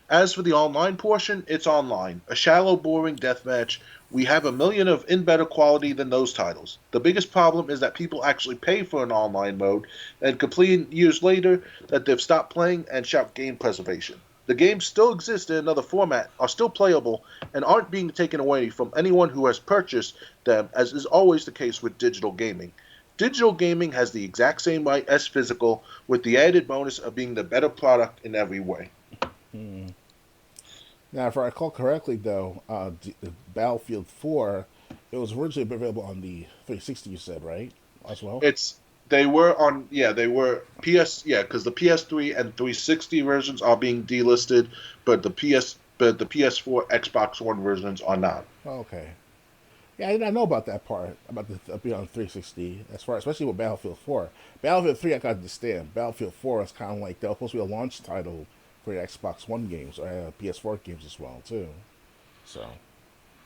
As for the online portion, it's online. A shallow, boring deathmatch. We have a million of in better quality than those titles. The biggest problem is that people actually pay for an online mode and complain years later that they've stopped playing and shout game preservation. The games still exist in another format, are still playable, and aren't being taken away from anyone who has purchased them, as is always the case with digital gaming. Digital gaming has the exact same right as physical, with the added bonus of being the better product in every way. Hmm. Now, if I recall correctly, though, Battlefield 4, it was originally available on the 360. You said, right, as well. It's they were on they were because the PS3 and 360 versions are being delisted, but the PS4 Xbox One versions are not. Okay. Yeah, I did not know about that part about the being on 360. As far, especially with Battlefield 4. Battlefield 3, I can understand. Battlefield 4 is kind of like that was supposed to be a launch title for the Xbox One games or PS4 games as well too. So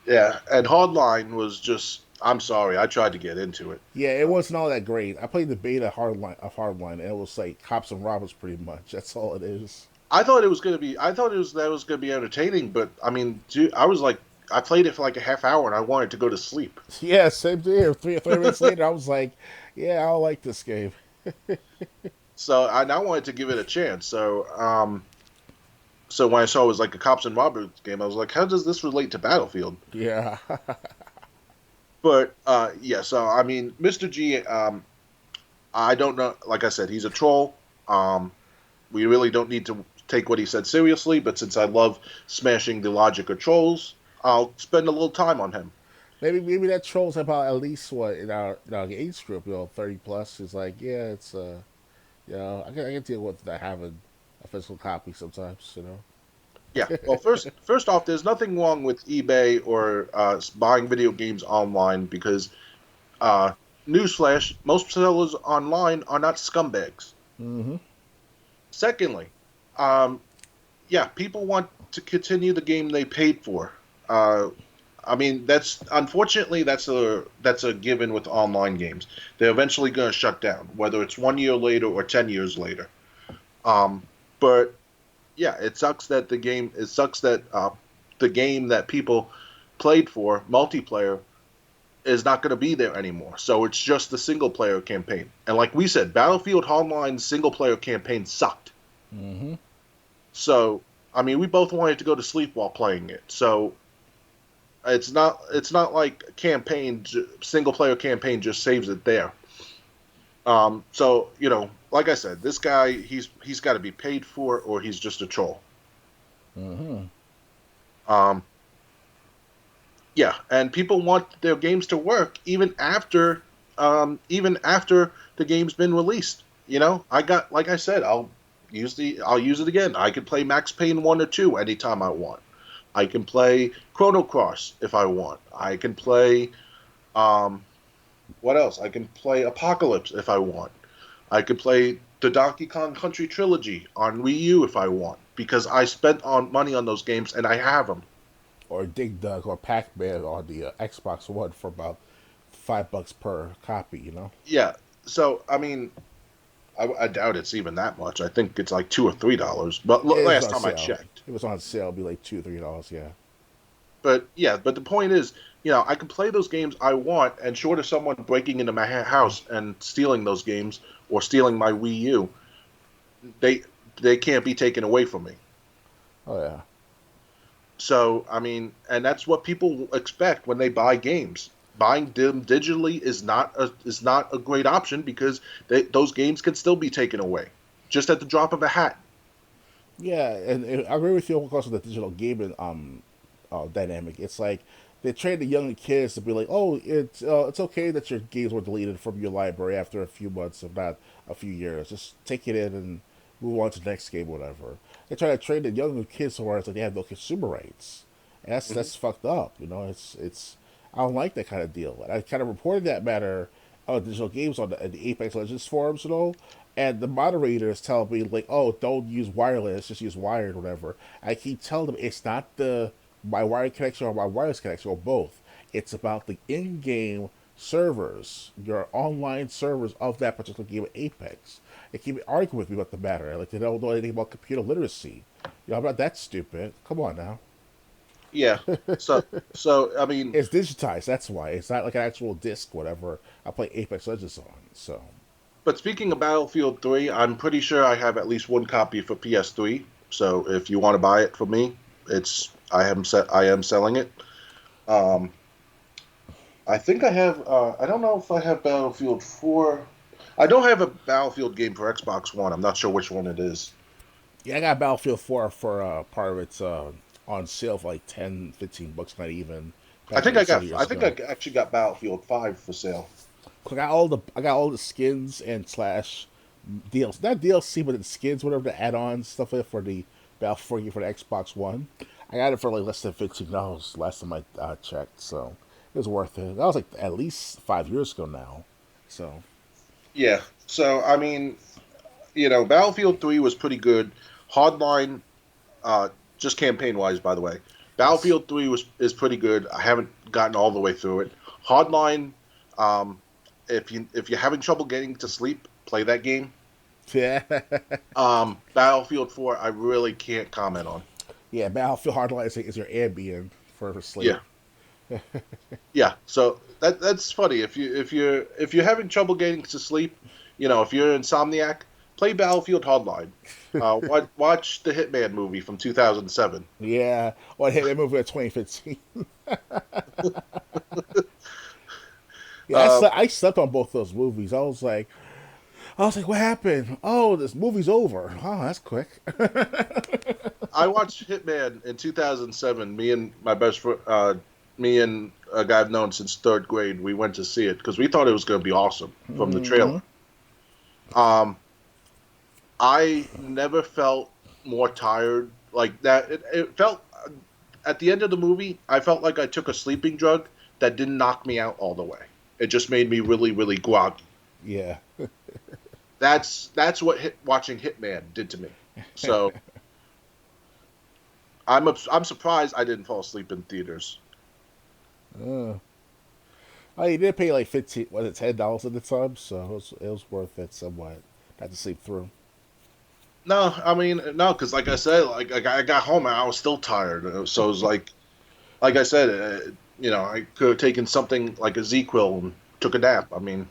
Yeah, and Hardline was just I'm sorry, I tried to get into it. yeah, it wasn't all that great. I played the beta Hardline, and it was like cops and robbers pretty much. That's all it is. I thought it was that was gonna be entertaining, but I mean, dude, I played it for like a half hour and I wanted to go to sleep. Yeah, same here. Three minutes later, I was like, yeah, I don't like this game. So I now wanted to give it a chance. So when I saw it was like a cops and robbers game, I was like, how does this relate to Battlefield? Yeah. But yeah, so I mean, Mr. G, I don't know. Like I said, he's a troll. We really don't need to take what he said seriously. But since I love smashing the logic of trolls, I'll spend a little time on him. Maybe that trolls about at least what in our age group, 30 plus is like, yeah, it's I can deal with that having a physical copy sometimes. Yeah. Well, first off, there's nothing wrong with eBay or buying video games online because, uh, newsflash, most sellers online are not scumbags. Mm-hmm. Secondly, um, yeah, people want to continue the game they paid for. Uh, I mean, that's unfortunately that's a given with online games. They're eventually going to shut down, whether it's 1 year later or 10 years later. Um, but yeah, it sucks that the game. It sucks that the game that people played for multiplayer is not going to be there anymore. So it's just the single player campaign. And like we said, Battlefield Online's single player campaign sucked. Mm-hmm. So I mean, we both wanted to go to sleep while playing it. So it's not like campaign single player campaign just saves it there. So like I said, this guy he's got to be paid for it or he's just a troll. Mm-hmm. Um, yeah, and people want their games to work even after the game's been released. I got like I said, I'll use it again. I can play Max Payne 1 or 2 anytime I want. I can play Chrono Cross if I want. I can play um, what else? I can play Apocalypse if I want. I could play the Donkey Kong Country trilogy on Wii U if I want because I spent on money on those games and I have them. Or Dig Dug or Pac Man on the Xbox One for about $5 per copy. Yeah. So I mean, I doubt it's even that much. I think it's like $2 or $3. But It was last on time I sale. checked. It was on sale. It'd be like $2 or $3. Yeah. But yeah, but the point is, I can play those games I want, and short of someone breaking into my house and stealing those games or stealing my Wii U, they they can't be taken away from me. Oh yeah. So I mean, and that's what people expect when they buy games. Buying them digitally is not a great option because those games can still be taken away, just at the drop of a hat. Yeah, and I agree with you because of the digital gaming dynamic. It's like they train the younger kids to be like, oh, it's okay that your games were deleted from your library after a few months, if not a few years. Just take it in and move on to the next game, whatever. They try to train the younger kids so it's like they have no consumer rights, and that's Hmm. that's fucked up. It's I don't like that kind of deal. And I kind of reported that matter on digital games on the Apex Legends forums and all. And the moderators tell me like, "Oh, don't use wireless, just use wired, whatever." I keep telling them it's not the my wired connection or my wireless connection or both. It's about the in-game servers, your online servers of that particular game of Apex. They keep arguing with me about the matter. Like they don't know anything about computer literacy. I'm not that stupid. Come on now. Yeah. So I mean, It's digitized. That's why it's not like an actual disc, whatever. I play Apex Legends on. So but speaking of Battlefield 3, I'm pretty sure I have at least one copy for PS3. So if you want to buy it for me, I am selling it. Um, I think I have. I don't know if I have Battlefield 4. I don't have a Battlefield game for Xbox One. I'm not sure which one it is. yeah, I got Battlefield 4 for part of its on sale for like 10, $15, not even I back think like I got. several years I think I ago. actually got Battlefield 5 for sale. So I got all the skins and slash DLC, not DLC, but the skins, whatever the add-ons stuff like that for the Battlefield for the Xbox One. I got it for like less than $15 last time I checked, so it was worth it. That was like at least 5 years ago now. So Yeah. So I mean, Battlefield 3 was pretty good. Hardline, uh, just campaign wise, by the way, yes, Battlefield 3 is pretty good. I haven't gotten all the way through it. Hardline, um, if you're having trouble getting to sleep, play that game. yeah, Battlefield 4, I really can't comment on. yeah. Battlefield Hardline is your Ambien for sleep. Yeah, yeah. So that's funny. If you're having trouble getting to sleep, if you're insomniac, play Battlefield Hardline. Watch the Hitman movie from 2007. Yeah, or hit that movie in 2015. Yeah, Uh, I slept on both those movies. I was like, what happened? Oh, this movie's over. Oh, that's quick. I watched Hitman in 2007. Me and a guy I've known since third grade, we went to see it because we thought it was going to be awesome from the Hmm. trailer. Um, I never felt more tired like that. It felt at the end of the movie, I felt like I took a sleeping drug that didn't knock me out all the way. It just made me really, really groggy. Yeah. That's what watching Hitman did to me. So I'm surprised I didn't fall asleep in theaters. Uh, oh, you did pay like 15, was it $10 at the time? So it was worth it somewhat. Had to sleep through. No, I mean no, because like I said, I got home and I was still tired. So it was like I said, I could have taken something like a Z-Quil and took a nap. I mean,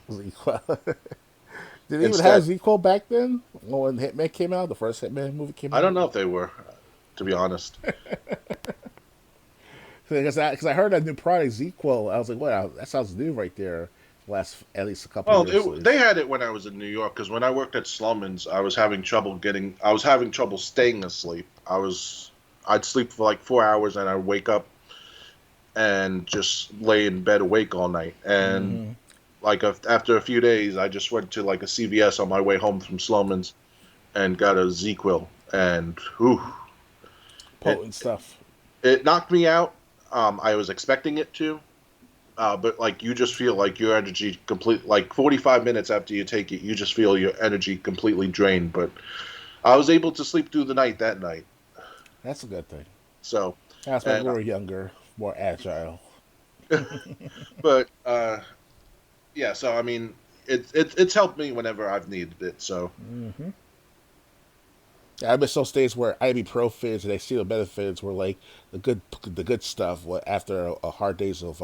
Did it even have instead, Zequel back then? When Hitman came out, the first Hitman movie came I don't out. know if they were, to be honest. Because I heard that new product Zequel, I was like, wow, that sounds new right there. Last at least a couple Well, years at they least. had it when I was in New York because when I worked at Slummins, I was having trouble staying asleep. I'd sleep for like 4 hours and I'd wake up and just lay in bed awake all night. And Mm-hmm. after a few days, I just went to like a CVS on my way home from Slummins and got a Z-Quil, and whew, it Potent stuff. it knocked me out. I was expecting it to, but like you just feel like your energy complete. Like 45 minutes after you take it, you just feel your energy completely drained. But I was able to sleep through the night that night. That's a good thing. So, That's why we and were younger, more agile. but yeah. So I mean, it's helped me whenever I've needed it. So Mm-hmm. Yeah, I miss those days where ibuprofens and they see the benefits were like the good stuff. After a hard days of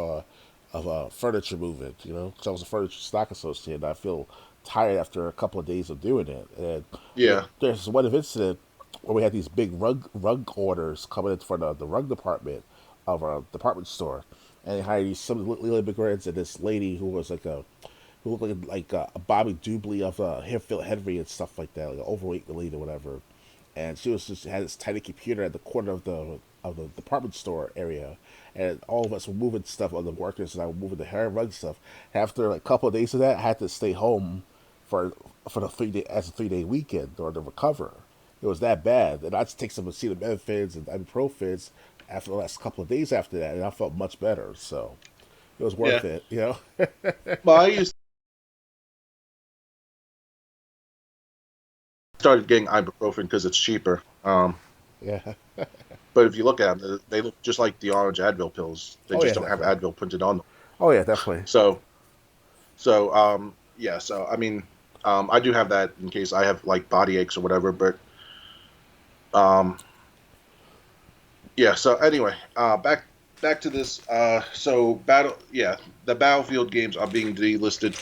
furniture movement, because I was a furniture stock associate, and I feel tired after a couple of days of doing it. And yeah, there's one incident where we had these big rug orders coming in for the rug department of our department store, and they hired these some little immigrants and this lady who was who looked like a Bobby Doobly of Hairfield Henry and stuff like that, like an overweight lady or whatever. And she was just had this tiny computer at the corner of the department store area, and all of us were moving stuff. Other workers and I were moving the hair and rug stuff. After like a couple of days of that, I had to stay home for the 3 day as a 3 day weekend or to recover. It was that bad, and I just take some acetaminophen and ibuprofens after the last couple of days after that, and I felt much better. So it was yeah. worth it. Well, I used started getting ibuprofen because it's cheaper. Yeah. But if you look at them, they look just like the orange Advil pills. They Oh yeah, just don't have definitely. Advil printed on them. Oh yeah, definitely. So yeah. So I mean, I do have that in case I have like body aches or whatever. But um, yeah. So anyway, back to this. The Battlefield games are being delisted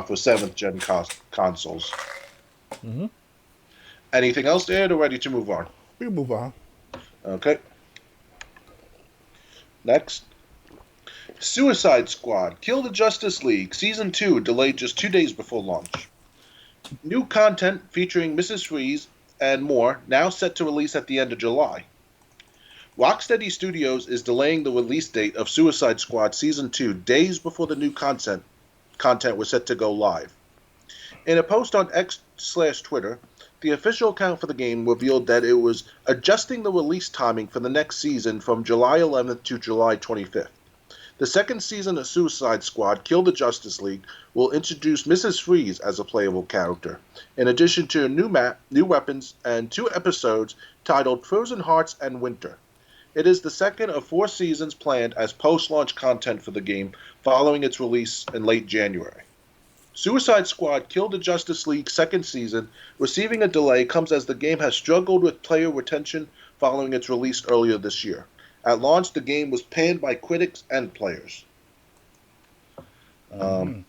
for seventh gen consoles. Hmm. Anything else to add, or ready to move on? We can move on. Okay. Next. Suicide Squad Kill the Justice League Season 2 delayed just 2 days before launch. New content featuring Mrs. Freeze and more now set to release at the end of July. Rocksteady Studios is delaying the release date of Suicide Squad Season 2 days before the new content was set to go live. In a post on X/Twitter, the official account for the game revealed that it was adjusting the release timing for the next season from July 11th to July 25th. The second season of Suicide Squad Kill the Justice League will introduce Mrs. Freeze as a playable character, in addition to a new map, new weapons, and 2 episodes titled Frozen Hearts and Winter. It is the second of 4 seasons planned as post-launch content for the game following its release in late January. Suicide Squad Kill the Justice League second season receiving a delay comes as the game has struggled with player retention following its release earlier this year. At launch, the game was panned by critics and players. Um, Hmm.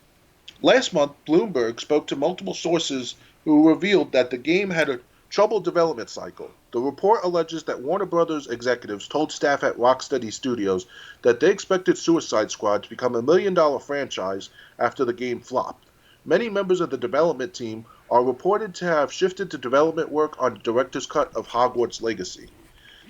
Last month, Bloomberg spoke to multiple sources who revealed that the game had a troubled development cycle. The report alleges that Warner Brothers executives told staff at Rocksteady Studios that they expected Suicide Squad to become a $1 million franchise after the game flopped. Many members of the development team are reported to have shifted to development work on the director's cut of Hogwarts Legacy.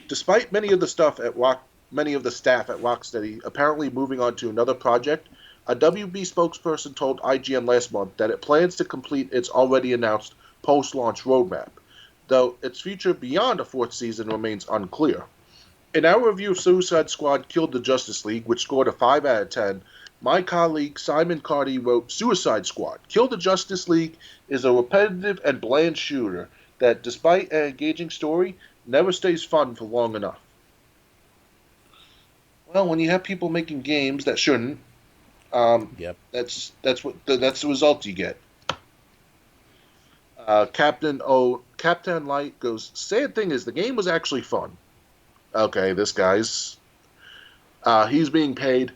Despite many of the staff at Rocksteady apparently moving on to another project, a WB spokesperson told IGN last month that it plans to complete its already announced post-launch roadmap, though its future beyond a fourth season remains unclear. In our review of Suicide Squad Killed the Justice League, which scored a 5 out of 10, my colleague Simon Carty wrote Suicide Squad Kill the Justice League is a repetitive and bland shooter that, despite an engaging story, never stays fun for long enough. Well, when you have people making games that shouldn't, um, Yep. that's the result you get. Captain Light goes. Sad thing is, the game was actually fun. Okay, this guy's he's being paid.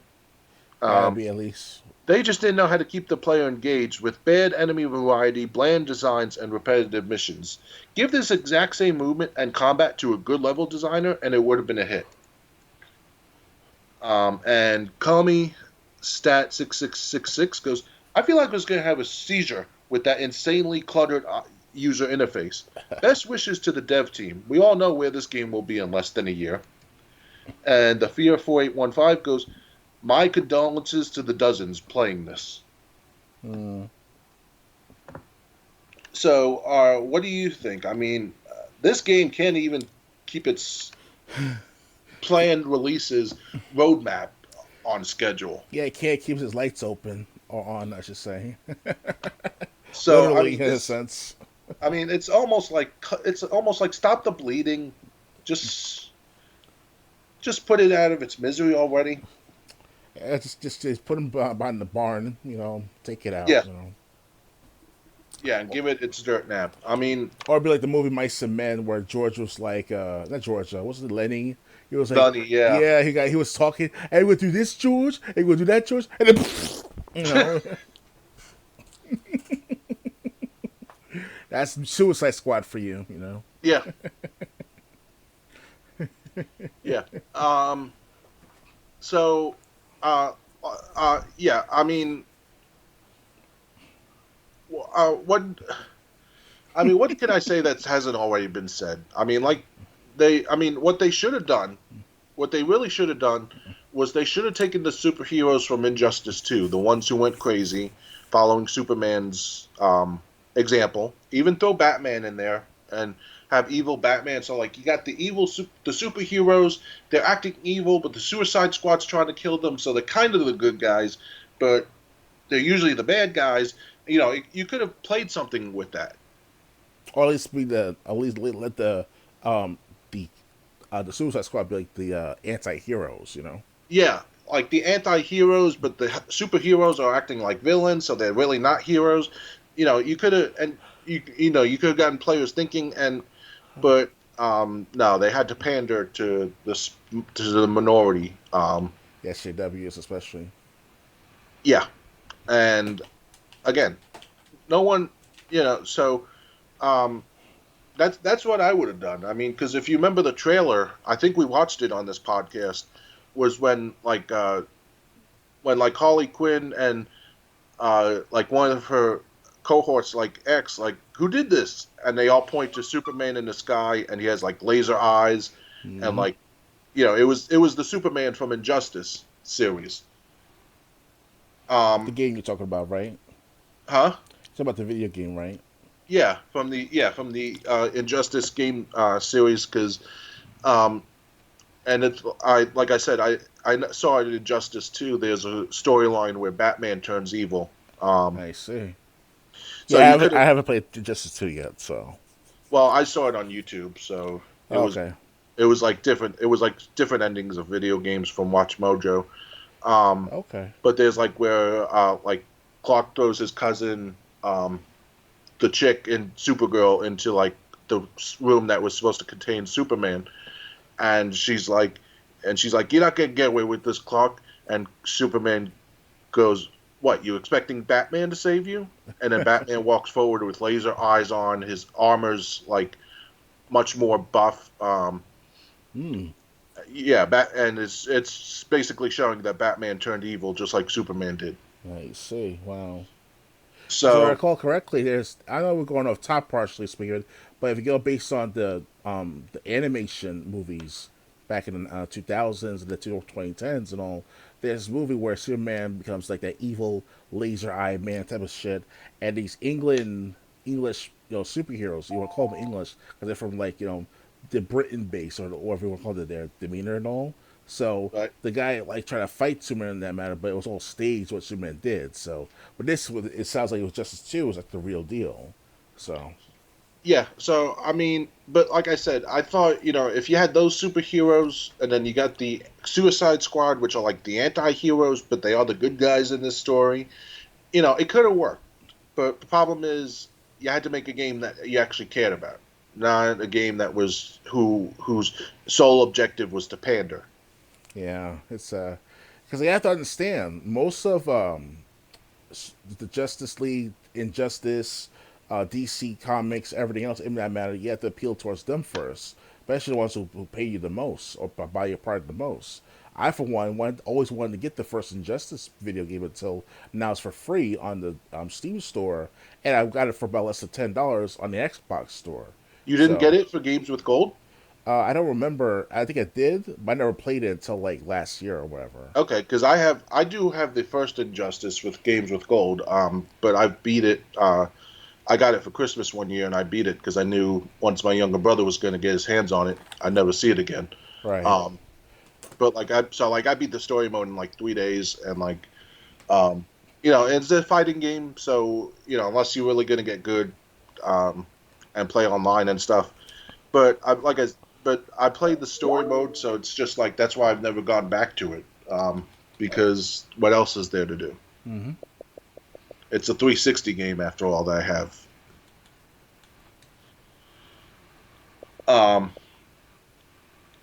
Gotta Um, be at least. they just didn't know how to keep the player engaged with bad enemy variety, bland designs, and repetitive missions. Give this exact same movement and combat to a good level designer, and it would have been a hit. And Kami Stat 6666 goes, I feel like I was going to have a seizure with that insanely cluttered user interface. Best wishes to the dev team. We all know where this game will be in less than a year. And the Fear 4815 goes, my condolences to the dozens playing this. Mm. So, what do you think? I mean, this game can't even keep its planned releases roadmap on schedule. Yeah, he can't keep his lights open or on, I should say. So, I Literally, mean, in a this sense. I mean, it's almost like stop the bleeding. Just just put it out of its misery already. Yeah, just put him behind the barn. Take it out. Yeah, yeah, and give it its dirt nap. I mean, Or be like the movie Mice and Men, where George was like, not George, what's it, Lenny? He was like, Dunny, yeah. yeah, he was talking, hey, we'll do this, George, hey, we'll do that, George, and then, you know, that's Suicide Squad for you. Yeah, yeah. So, uh, yeah. I mean, what? I mean, what can I say that hasn't already been said? I mean, what they should have done, what they really should have done, was they should have taken the superheroes from Injustice 2, the ones who went crazy, following Superman's example. Even throw Batman in there and have evil Batman. So, like, you got the superheroes. They're acting evil, but the Suicide Squad's trying to kill them. So they're kind of the good guys, but they're usually the bad guys. You could have played something with that. Or at least let um the the Suicide Squad be like the anti-heroes. Yeah, like the anti-heroes, but the superheroes are acting like villains, so they're really not heroes. You could have and you could have gotten players thinking, but no, they had to pander to the minority. The SJWs especially. Yeah, and again, no one, so um, that's what I would have done. I mean, because if you remember the trailer, I think we watched it on this podcast. Was when Harley Quinn and like one of her cohorts, like X, like who did this, and they all point to Superman in the sky, and he has like laser eyes, and Hmm. like it was the Superman from Injustice series. The Um, game you're talking about, right? huh? It's about the video game, right? Yeah, from the Injustice game series because um, and it's I like I said I saw it in Injustice 2. There's a storyline where Batman turns evil. Um, I see. so Yeah, you could I have haven't played Justice 2 yet, so. well, I saw it on YouTube, so it was Okay. it was like different. It was like different endings of video games from Watch Mojo. Um, Okay. but there's like where like Clark throws his cousin, the chick in Supergirl, into like the room that was supposed to contain Superman, and she's like, you're not gonna get away with this, Clark. And Superman goes, what, you expecting Batman to save you? And then Batman walks forward with laser eyes on. His armor's like much more buff. Hmm. Yeah, and it's basically showing that Batman turned evil just like Superman did. I see. Wow. Because if I So recall correctly, I know we're going off top partially speaking, but if you go based on the animation movies back in the 2000s and the 2010s and all, there's this movie where Superman becomes like that evil laser eye man type of shit, and these English superheroes, you want to call them English because they're from like the Britain base or if you want to call it their demeanor and all. So but the guy like trying to fight Superman in that matter, but it was all staged what Superman did. So, but it sounds like it was Justice 2 was like the real deal. So, Yeah, so I mean, but like I said, I thought, if you had those superheroes and then you got the Suicide Squad, which are like the anti-heroes, but they are the good guys in this story, it could have worked. But the problem is you had to make a game that you actually cared about, not a game that was whose sole objective was to pander. Yeah, it's because you have to understand most of the Justice League, Injustice, DC Comics, everything else in that matter, you have to appeal towards them first, especially the ones who pay you the most or buy your product the most. I, for one, always wanted to get the first Injustice video game until now it's for free on the Steam store, and I got it for about less than $10 on the Xbox store. You didn't get So it for games with gold? I don't remember. I think I did, but I never played it until like last year or whatever. Okay, because I do have the first Injustice with games with gold, but I beat it. I got it for Christmas one year, and I beat it because I knew once my younger brother was going to get his hands on it, I'd never see it again. Right. Um, but I beat the story mode in like 3 days, and um, it's a fighting game, so unless you're really going to get good, um, and play online and stuff. But I played the story mode, so it's just like that's why I've never gone back to it, because what else is there to do? Mm-hmm. It's a 360 game after all that I have. Um,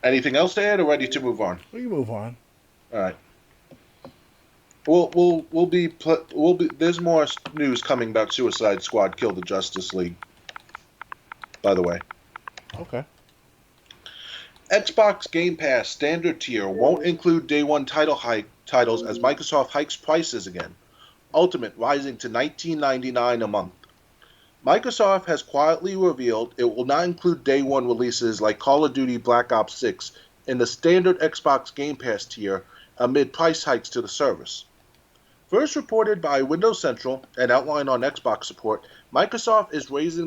Anything else to add, or ready to move on? We can move on. All right. We'll be. There's more news coming about Suicide Squad: Kill the Justice League. By the way, Okay. Xbox Game Pass standard tier won't include day one titles as Microsoft hikes prices again. Ultimate rising to $19.99 a month. Microsoft has quietly revealed it will not include day one releases like Call of Duty Black Ops 6 in the standard Xbox Game Pass tier amid price hikes to the service. First reported by Windows Central and outlined on Xbox support, Microsoft is raising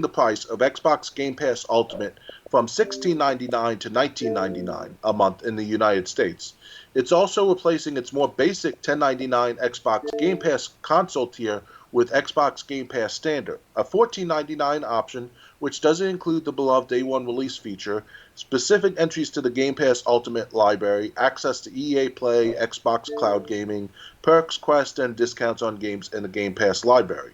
the price of Xbox Game Pass Ultimate from $16.99 to $19.99 a month in the United States. It's also replacing its more basic $10.99 Xbox Game Pass console tier with Xbox Game Pass Standard, a $14.99 option which doesn't include the beloved Day 1 release feature, specific entries to the Game Pass Ultimate library, access to EA Play, Xbox Cloud Gaming, perks, quests, and discounts on games in the Game Pass library.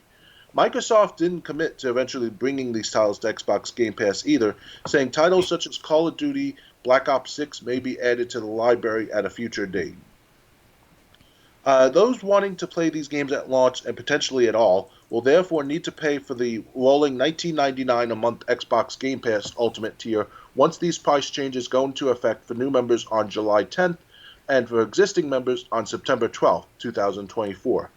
Microsoft didn't commit to eventually bringing these titles to Xbox Game Pass either, saying titles such as Call of Duty Black Ops 6 may be added to the library at a future date. Those wanting to play these games at launch and potentially at all will therefore need to pay for the rolling $19.99 a month Xbox Game Pass Ultimate tier once these price changes go into effect for new members on July 10th and for existing members on September 12th, 2024.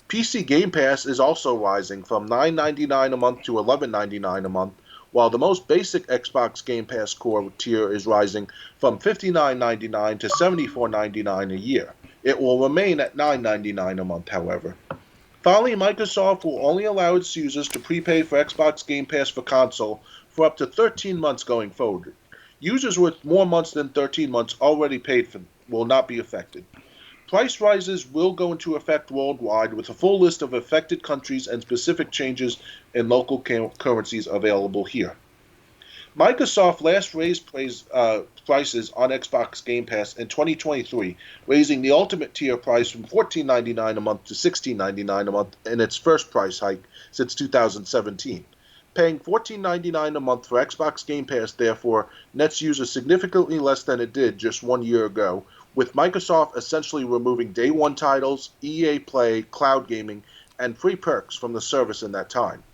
PC Game Pass is also rising from $9.99 a month to $11.99 a month, while the most basic Xbox Game Pass Core tier is rising from $59.99 to $74.99 a year. It will remain at $9.99 a month, however. Finally, Microsoft will only allow its users to prepay for Xbox Game Pass for console for up to 13 months going forward. Users with more months than 13 months already paid for will not be affected. Price rises will go into effect worldwide with a full list of affected countries and specific changes in local currencies available here. Microsoft last raised prices on Xbox Game Pass in 2023, raising the Ultimate tier price from $14.99 a month to $16.99 a month in its first price hike since 2017. Paying $14.99 a month for Xbox Game Pass, therefore, nets users significantly less than it did just 1 year ago, with Microsoft essentially removing day one titles, EA Play, cloud gaming, and free perks from the service in that time.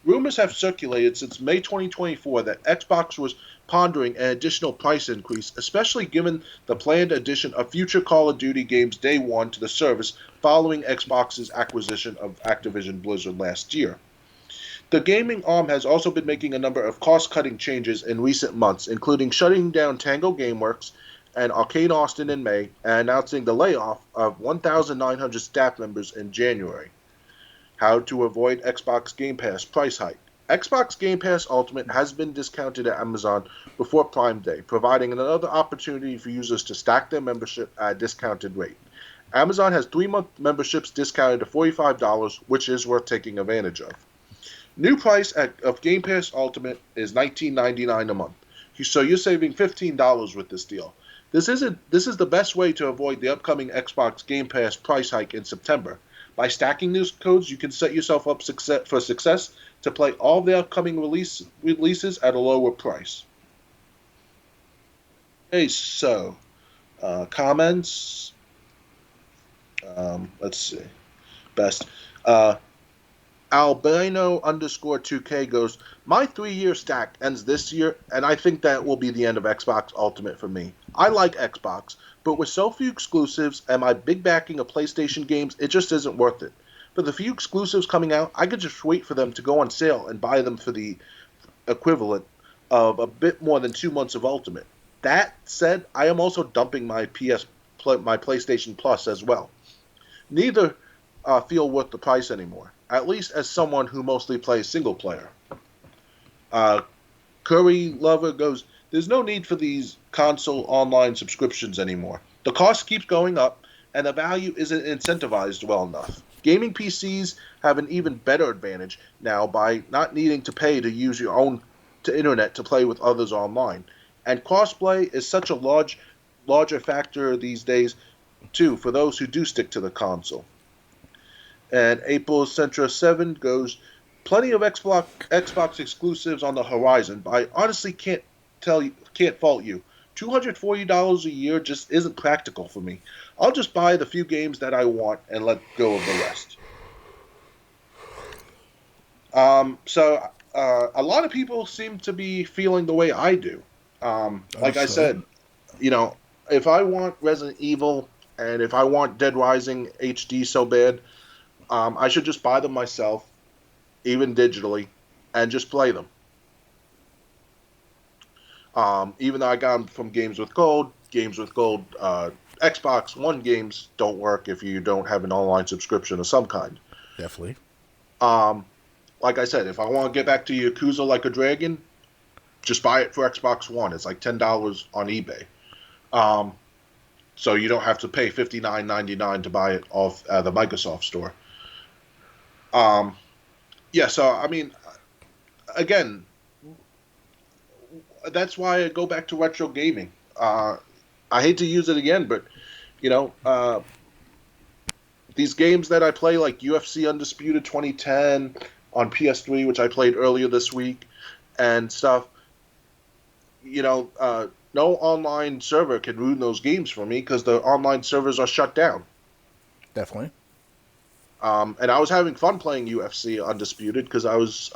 Rumors have circulated since May 2024 that Xbox was pondering an additional price increase, especially given the planned addition of future Call of Duty games day one to the service following Xbox's acquisition of Activision Blizzard last year. The gaming arm has also been making a number of cost-cutting changes in recent months, including shutting down Tango Gameworks and Arcade Austin in May, and announcing the layoff of 1,900 staff members in January. How to avoid Xbox Game Pass price hike. Xbox Game Pass Ultimate has been discounted at Amazon before Prime Day, providing another opportunity for users to stack their membership at a discounted rate. Amazon has 3-month memberships discounted to $45, which is worth taking advantage of. New price of Game Pass Ultimate is $19.99 a month. So you're saving $15 with this deal. This is the best way to avoid the upcoming Xbox Game Pass price hike in September. By stacking these codes, you can set yourself up for success to play all the upcoming releases at a lower price. Okay, so comments. Let's see. Best. Albino underscore 2K goes, my 3-year stack ends this year, and I think that will be the end of Xbox Ultimate for me. I like Xbox, but with so few exclusives and my big backing of PlayStation games, it just isn't worth it. For the few exclusives coming out, I could just wait for them to go on sale and buy them for the equivalent of a bit more than 2 months of Ultimate. That said, I am also dumping my my PlayStation Plus as well. Neither feel worth the price anymore, at least as someone who mostly plays single player. Uh, Curry Lover goes, there's no need for these console online subscriptions anymore. The cost keeps going up, and the value isn't incentivized well enough. Gaming PCs have an even better advantage now by not needing to pay to use your own internet to play with others online. And crossplay is such a larger factor these days, too, for those who do stick to the console. And April Centra 7 goes, plenty of Xbox exclusives on the horizon, but I honestly can't fault you. $240 a year just isn't practical for me. I'll just buy the few games that I want and let go of the rest. A lot of people seem to be feeling the way I do. Like I said, if I want Resident Evil and if I want Dead Rising HD so bad, I should just buy them myself, even digitally, and just play them. Even though I got them from Games with Gold, Xbox One games don't work if you don't have an online subscription of some kind. Definitely. Like I said, if I want to get back to Yakuza Like a Dragon, just buy it for Xbox One. It's like $10 on eBay. So you don't have to pay $59.99 to buy it off the Microsoft store. So I mean, again, that's why I go back to retro gaming. I hate to use it again, but these games that I play, like UFC Undisputed 2010 on PS3, which I played earlier this week, and stuff. No online server can ruin those games for me because the online servers are shut down. Definitely. And I was having fun playing UFC Undisputed because I was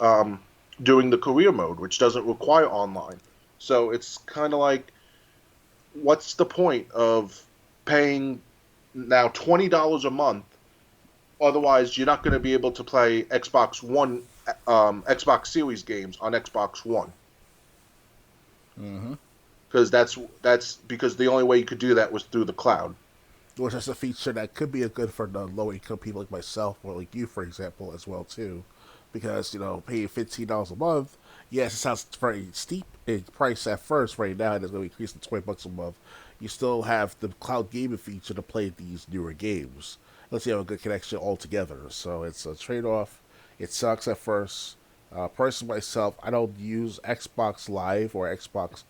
doing the career mode, which doesn't require online. So it's kind of like, what's the point of paying now $20 a month? Otherwise, you're not going to be able to play Xbox One, Xbox Series games on Xbox One. Mm-hmm. Because that's because the only way you could do that was through the cloud. Which is a feature that could be a good for the low income people like myself or like you, for example, as well too, because paying $15 a month, yes, it sounds very steep in price at first. Right now, it's going to increase to $20 a month. You still have the cloud gaming feature to play these newer games. Let's you have a good connection altogether. So it's a trade off. It sucks at first. Personally, myself, I don't use Xbox Live or Xbox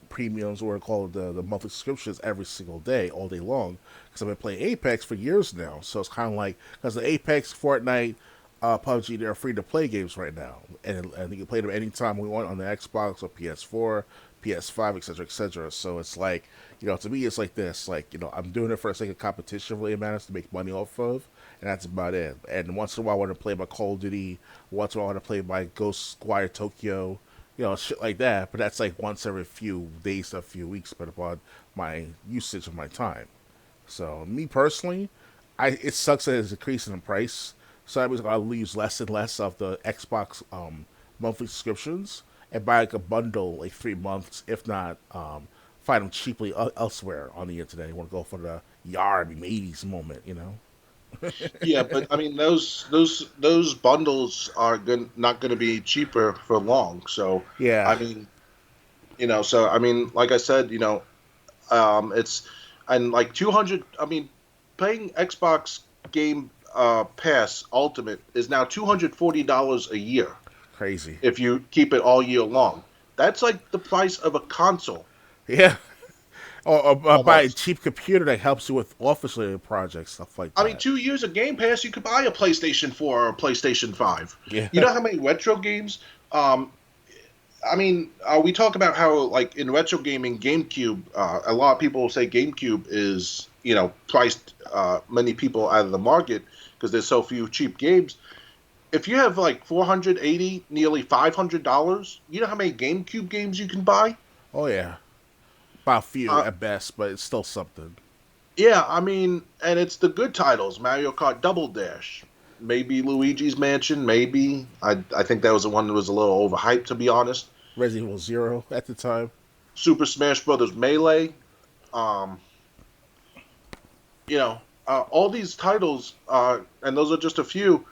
premiums, or call it the monthly subscriptions, every single day, all day long, because I've been playing Apex for years now. So it's kind of like, because the Apex, Fortnite, PUBG, they're free to play games right now, and you can play them anytime we want on the Xbox or PS4, PS5, etc., etc. So it's like, to me, it's like this, like, I'm doing it for the sake of competition, really matters, to make money off of, and that's about it. And once in a while, I want to play my Call of Duty. Once in a while, I want to play my Ghost Squire Tokyo. Shit like that. But that's like once every few days, a few weeks, but upon my usage of my time. So me personally, it sucks that it's increasing in price. So that means I'll use less and less of the Xbox monthly subscriptions and buy like a bundle, like 3 months, if not find them cheaply elsewhere on the internet. You want to go for the yard '80s moment. Yeah, but I mean those bundles are not going to be cheaper for long. So Yeah, I mean, like I said, it's and like 200. I mean, playing Xbox game Pass Ultimate is now $240 a year Crazy. if you keep it all year long. That's like the price of a console, Yeah. Or buy a almost. cheap computer that helps you with office related projects, stuff like I mean, that. 2 years of Game Pass, you could buy a PlayStation 4 or a PlayStation 5. Yeah. You know how many retro games? Um, I mean, we talk about how, like, in retro gaming, GameCube, a lot of people will say GameCube is, priced many people out of the market because there's so few cheap games. If you have like 480, nearly $500, you know how many GameCube games you can buy? Oh, yeah. About a few Uh, at best, but it's still something. yeah, I mean, and it's the good titles: Mario Kart Double Dash, maybe Luigi's Mansion, maybe. I think that was the one that was a little overhyped, to be honest. Resident Evil Zero at the time. Super Smash Brothers Melee. Um, all these titles, and those are just a few.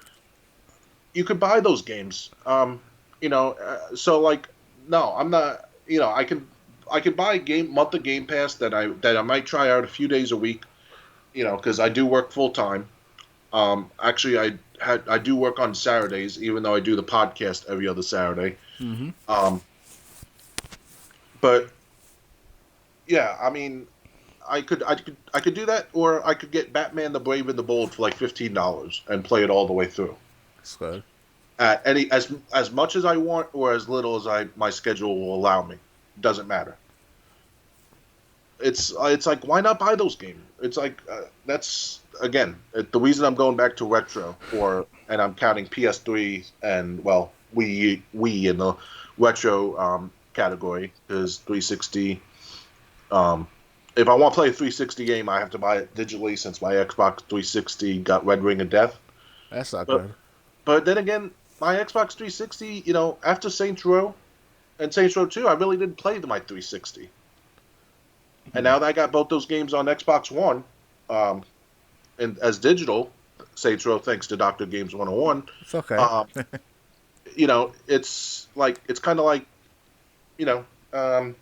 You could buy those games. So like, no, I'm not. I can buy a month of Game Pass that I might try out a few days a week. Because I do work full time. Actually, I do work on Saturdays, even though I do the podcast every other Saturday. Mm-hmm. Um, but yeah, I mean, I could do that, or I could get Batman: The Brave and the Bold for like $15 and play it all the way through. That's good. At any as much as I want, or as little as my schedule will allow me. Doesn't matter. It's like, why not buy those games? It's like, that's again the reason I'm going back to retro, and I'm counting PS3 and, well, Wii in the retro category, because 360. If I want to play a 360 game, I have to buy it digitally, since my Xbox 360 got Red Ring of Death. That's not But good. but then again, my Xbox 360, after Saints Row and Saints Row 2, I really didn't play my 360. And now that I got both those games on Xbox One, and as digital, Saints Row, thanks to Dr. Games 101, It's okay. um, it's kind of like, you know, um,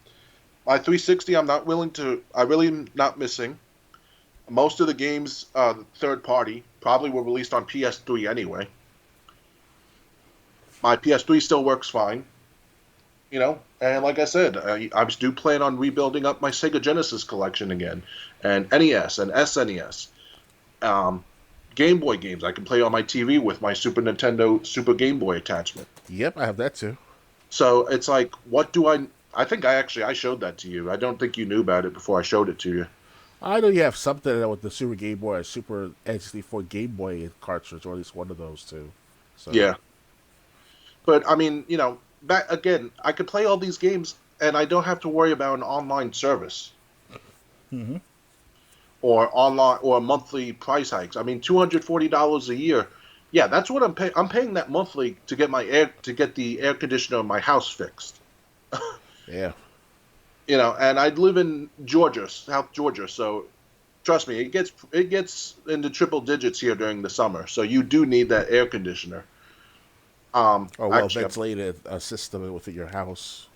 my 360, I really am not missing. Most of the games, third party, probably were released on PS3 anyway. My PS3 still works fine. And like I said, I do plan on rebuilding up my Sega Genesis collection again, and NES and SNES. Game Boy games I can play on my TV with my Super Nintendo Super Game Boy attachment. Yep, I have that too. So it's like, what do I think I showed that to you. I don't think you knew about it before I showed it to you. I know you have something with the Super Game Boy or Super N64 Game Boy cartridge, or at least one of those two. So Yeah. But I mean, back again, I could play all these games and I don't have to worry about an online service hmm or online or monthly price hikes. I mean, $240 a year. Yeah, that's what I'm paying. I'm paying that monthly to get the air conditioner in my house fixed. yeah, And I live in Georgia, South Georgia, so trust me, it gets into triple digits here during the summer. So you do need that air conditioner. or well Actually, ventilated system within your house.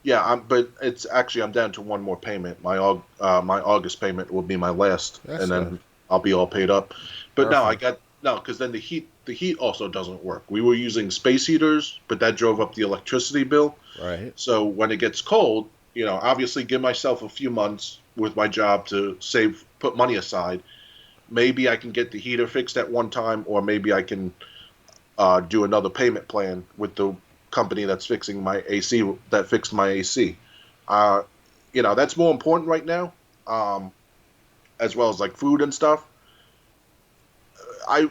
yeah, but it's actually, I'm down to one more payment. My August payment will be my last, That's and good. then I'll be all paid up. But no, Perfect. because then the heat also doesn't work. We were using space heaters, but that drove up the electricity bill. Right. So when it gets cold, obviously give myself a few months with my job to put money aside. Maybe I can get the heater fixed at one time, or maybe I can do another payment plan with the company that's fixing my AC, that fixed my AC. Uh, that's more important right now, as well as like food and stuff.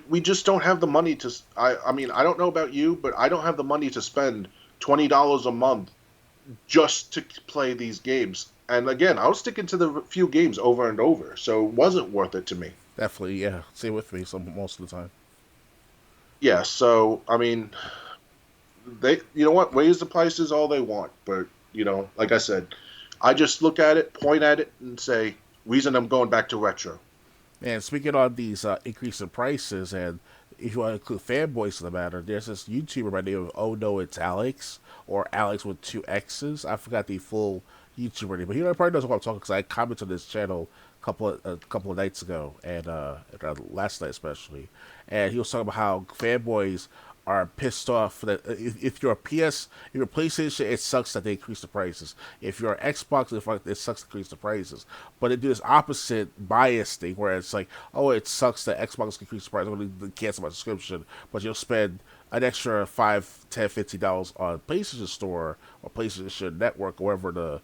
We just don't have the money to. I mean, I don't know about you, but I don't have the money to spend $20 a month just to play these games. And again, I was sticking to the few games over and over, so it wasn't worth it to me. Definitely, yeah. Stay with me some most of the time. Yeah, so I mean, you know what, raise the prices all they want, but like I said, I just look at it, point at it, and say, reason I'm going back to retro. And speaking on these increase in prices, and if you want to include fanboys in the matter, there's this YouTuber by the name of Oh No It's Alex, or Alex with two X's. I forgot the full YouTuber, but he probably knows what I'm talking because I commented on this channel a couple of nights ago and last night especially, and he was talking about how fanboys are pissed off that if you're a if you're a PlayStation, it sucks that they increase the prices. If you're an Xbox, it sucks to increase the prices. But they do this opposite bias thing where it's like, oh, it sucks that Xbox increase the price, I'm going to cancel my subscription, but you'll spend an extra $5, $10, $15 on PlayStation Store or PlayStation Network or wherever the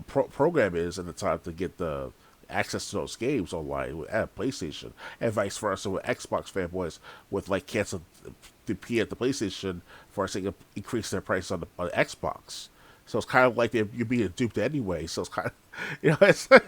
program is at the time to get the access to those games online at PlayStation, and vice versa with Xbox fanboys with like cancel the P at the PlayStation for saying increase their price on the Xbox. So it's kind of like you're being duped anyway. So it's kind of, it's, I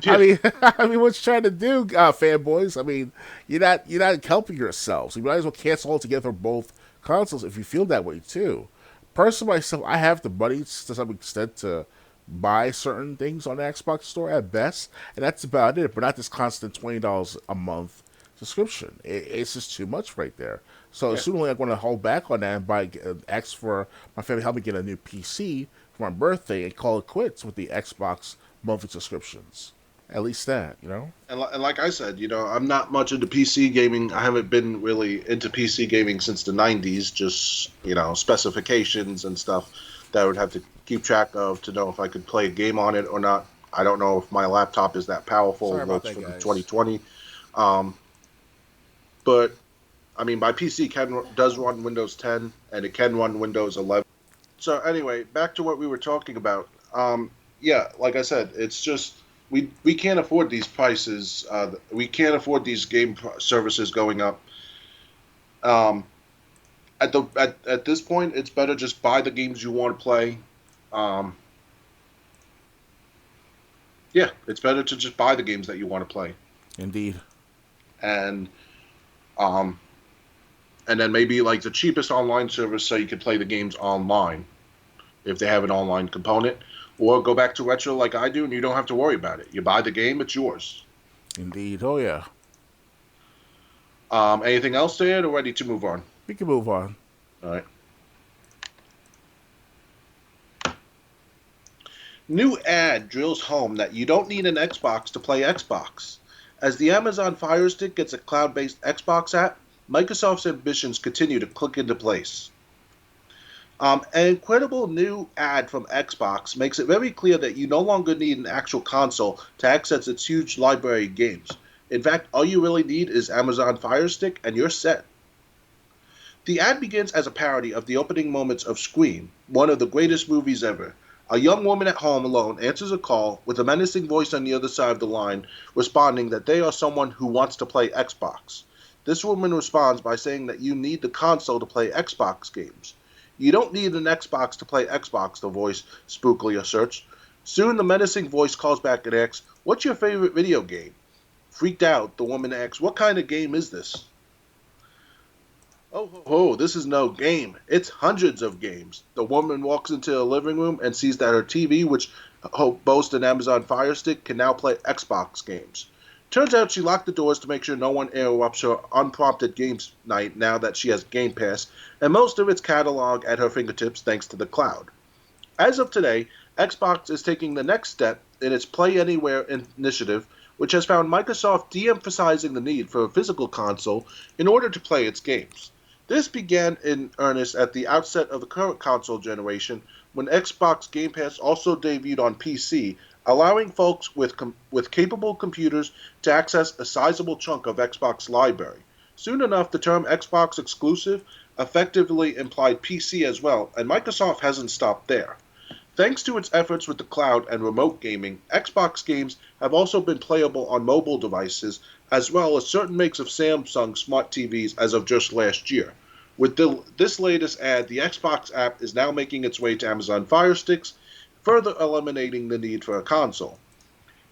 Yeah. mean, I mean, what you trying to do, fanboys? I mean, you're not helping yourselves. You might as well cancel altogether both consoles if you feel that way too. Personally, myself, I have the money to some extent to buy certain things on the Xbox Store at best, and that's about it. But not this constant $20 a month subscription. It's just too much right there. So Yeah. sooner I'm going to hold back on that and buy X for my family. Help me get a new PC for my birthday and call it quits with the Xbox monthly subscriptions. At least that. And like I said, I'm not much into PC gaming. I haven't been really into PC gaming since the 90s, just, specifications and stuff that I would have to keep track of to know if I could play a game on it or not. I don't know if my laptop is that powerful. Sorry It about works that, for the guys. 2020. Um, but, I mean, my PC does run Windows 10, and it can run Windows 11. So anyway, back to what we were talking about. Yeah, like I said, it's just we can't afford these prices. We can't afford these services going up. Um, at this point, it's better just buy the games you want to play. Um, yeah, it's better to just buy the games that you want to play, Indeed. and um, and then maybe like the cheapest online service so you can play the games online if they have an online component, or go back to retro like I do, and you don't have to worry about it. You buy the game, it's yours. Indeed. Oh, yeah. Anything else to add, or ready to move on? We can move on. All right. New ad drills home that you don't need an Xbox to play Xbox. As the Amazon Fire Stick gets a cloud-based Xbox app, Microsoft's ambitions continue to click into place. An incredible new ad from Xbox makes it very clear that you no longer need an actual console to access its huge library of games. In fact, all you really need is Amazon Fire Stick and you're set. The ad begins as a parody of the opening moments of Scream, one of the greatest movies ever. A young woman at home alone answers a call with a menacing voice on the other side of the line responding that they are someone who wants to play Xbox. This woman responds by saying that you need the console to play Xbox games. You don't need an Xbox to play Xbox, the voice spookily asserts. Soon the menacing voice calls back and asks, "What's your favorite video game?" Freaked out, the woman asks, "What kind of game is this?" Oh, this is no game. It's hundreds of games. The woman walks into the living room and sees that her TV, which boasts an Amazon Fire Stick, can now play Xbox games. Turns out she locked the doors to make sure no one interrupts her unprompted games night now that she has Game Pass, and most of its catalog at her fingertips thanks to the cloud. As of today, Xbox is taking the next step in its Play Anywhere initiative, which has found Microsoft de-emphasizing the need for a physical console in order to play its games. This began in earnest at the outset of the current console generation when Xbox Game Pass also debuted on PC, allowing folks with capable computers to access a sizable chunk of Xbox library. Soon enough, the term Xbox exclusive effectively implied PC as well, and Microsoft hasn't stopped there. Thanks to its efforts with the cloud and remote gaming, Xbox games have also been playable on mobile devices, as well as certain makes of Samsung smart TVs as of just last year. With this latest ad, the Xbox app is now making its way to Amazon Fire Sticks, further eliminating the need for a console.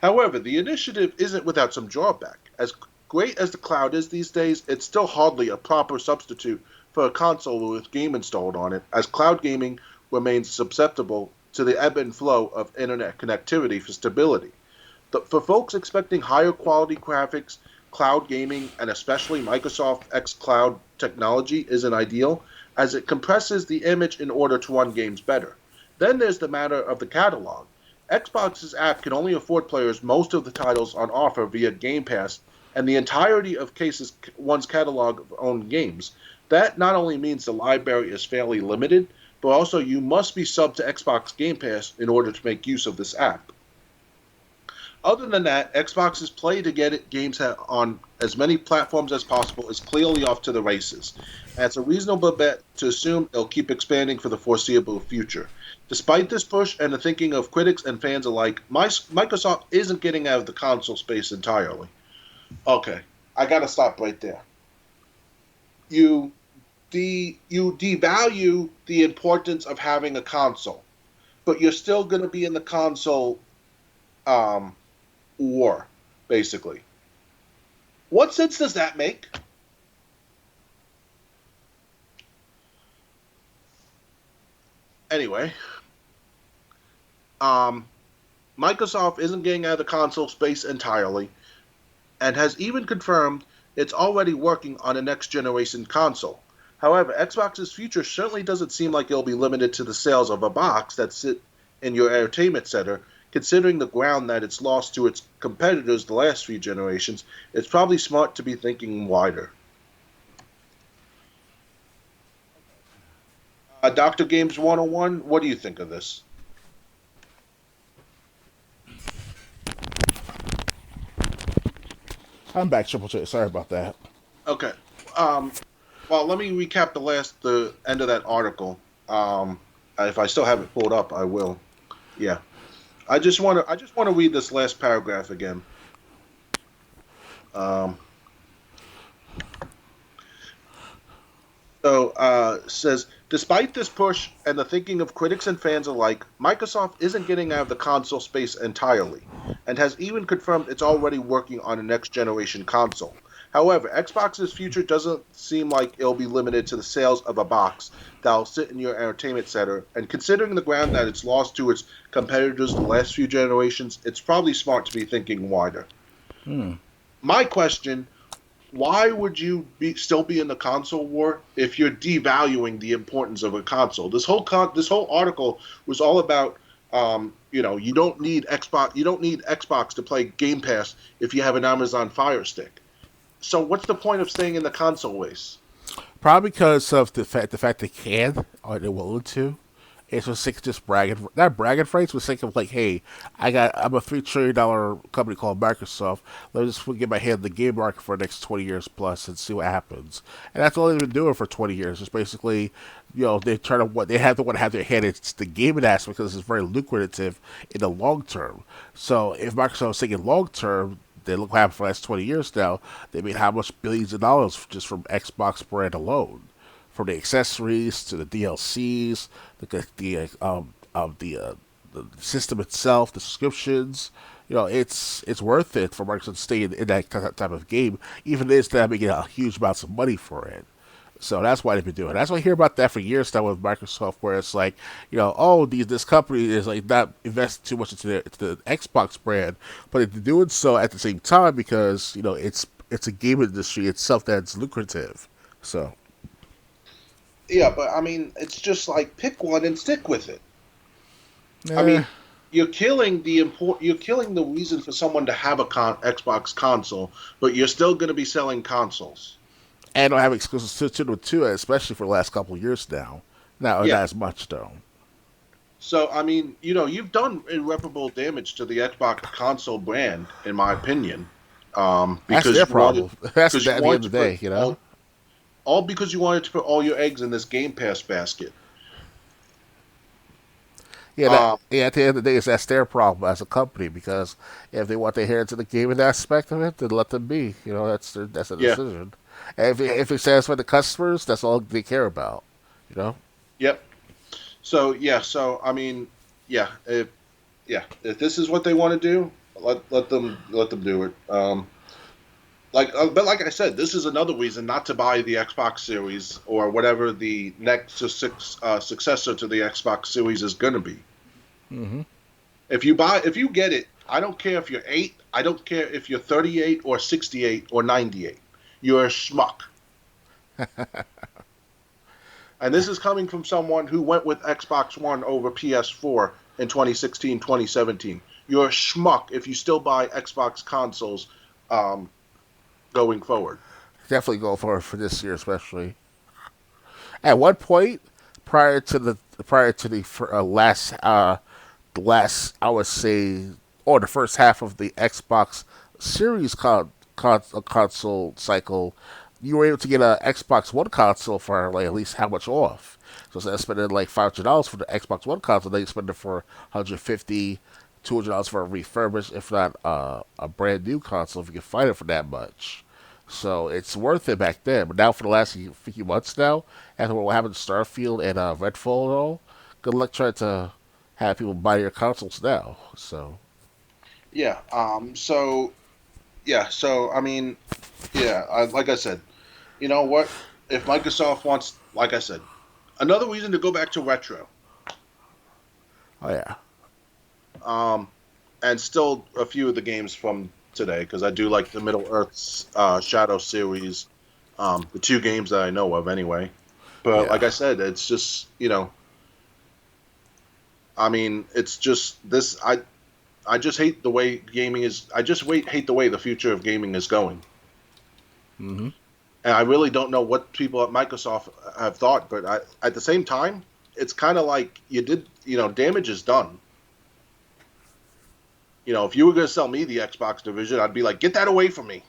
However, the initiative isn't without some drawback. As great as the cloud is these days, it's still hardly a proper substitute for a console with game installed on it, as cloud gaming remains susceptible to the ebb and flow of internet connectivity for stability. For folks expecting higher quality graphics, cloud gaming, and especially Microsoft xCloud technology isn't ideal, as it compresses the image in order to run games better. Then there's the matter of the catalog. Xbox's app can only afford players most of the titles on offer via Game Pass and the entirety of cases one's catalog of owned games. That not only means the library is fairly limited, but also you must be sub to Xbox Game Pass in order to make use of this app. Other than that, Xbox's play to get it games on as many platforms as possible is clearly off to the races. And it's a reasonable bet to assume it'll keep expanding for the foreseeable future. Despite this push and the thinking of critics and fans alike, Microsoft isn't getting out of the console space entirely. Okay, I gotta stop right there. You you devalue the importance of having a console, but you're still going to be in the console um, war, basically. What sense does that make? Anyway, um, Microsoft isn't getting out of the console space entirely, and has even confirmed it's already working on a next generation console. However, Xbox's future certainly doesn't seem like it'll be limited to the sales of a box that sit in your entertainment center. Considering the ground that it's lost to its competitors the last few generations, it's probably smart to be thinking wider. Dr. Games 101, what do you think of this? I'm back, Triple J. Sorry about that. Okay. Um, well, let me recap the end of that article. If I still have it pulled up, I will. Yeah. I just want to read this last paragraph again. Um, says, despite this push and the thinking of critics and fans alike, Microsoft isn't getting out of the console space entirely, and has even confirmed it's already working on a next generation console. However, Xbox's future doesn't seem like it'll be limited to the sales of a box that'll sit in your entertainment center, and considering the ground that it's lost to its competitors the last few generations, it's probably smart to be thinking wider. Hmm. My question, why would you still be in the console war if you're devaluing the importance of a console? This whole article was all about you don't need Xbox to play Game Pass if you have an Amazon Fire Stick. So what's the point of staying in the console race? Probably because of the fact they can or they're willing to. It's just sick of just bragging. Not bragging rights, but sick of like, hey, I'm a $3 trillion company called Microsoft. Let me just get my hand in the game market for the next 20 years plus and see what happens. And that's all they've been doing for 20 years. It's basically, they try to they have to want to have their hand in the gaming aspect because it's very lucrative in the long term. So if Microsoft is thinking long term, they look what happened for the last 20 years now. They made how much billions of dollars just from Xbox brand alone, from the accessories to the DLCs, the system itself, the subscriptions. It's worth it for Microsoft to stay in that type of game, even if they're making a huge amounts of money for it. So that's why they've been doing it. That's why I hear about that for years now with Microsoft, where it's like, oh, this company is like not investing too much into the Xbox brand, but they're doing so at the same time because it's a game industry itself that's lucrative. So Yeah, but I mean, it's just like pick one and stick with it. I eh, mean, you're killing the reason for someone to have a Xbox console, but you're still going to be selling consoles. and I have exclusives to the two, especially for the last couple of years now. Now, not Yeah. as much though. So I mean, you've done irreparable damage to the Xbox console brand, in my opinion, That's their problem. That's because you at the wanted end to of the put day. all because you wanted to put all your eggs in this Game Pass basket. Yeah, Um, at the end of the day, that's their problem as a company because if they want their hands in the gaming aspect of it, then let them be. That's a yeah, decision. And if it satisfies the customers, that's all they care about. You know. yep. So yeah, so I mean, yeah, if this is what they want to do, let them do it. But like I said, this is another reason not to buy the Xbox Series or whatever the next successor to the Xbox Series is going to be. Mm-hmm. If you get it, I don't care if you're 8, I don't care if you're 38 or 68 or 98. You're a schmuck. And this is coming from someone who went with Xbox One over PS4 in 2016, 2017. You're a schmuck if you still buy Xbox consoles um, going forward. Definitely go for this year, especially. At one point, prior to the last I would say, or the first half of the Xbox Series console cycle, you were able to get a Xbox One console for like at least how much off. So instead of spending like $500 for the Xbox One console, they spend it for 150, $200 for a refurbished, if not a brand new console, if you can find it for that much. So it's worth it back then. But now for the last few months now, after what happened to Starfield and Redfall and all, good luck trying to have people buy your consoles now. So Yeah. So I mean, yeah. Like I said, you know what? If Microsoft wants, like I said, another reason to go back to retro, oh yeah, um, and still a few of the games from today because I do like the Middle Earth's Shadow series, the two games that I know of anyway. But like yeah, I said, it's just I mean, it's just this. I just hate the way gaming is. I just hate the way the future of gaming is going. mm-hmm. And I really don't know what people at Microsoft have thought, but at the same time, it's kind of like damage is done. If you were going to sell me the Xbox division, I'd be like, get that away from me.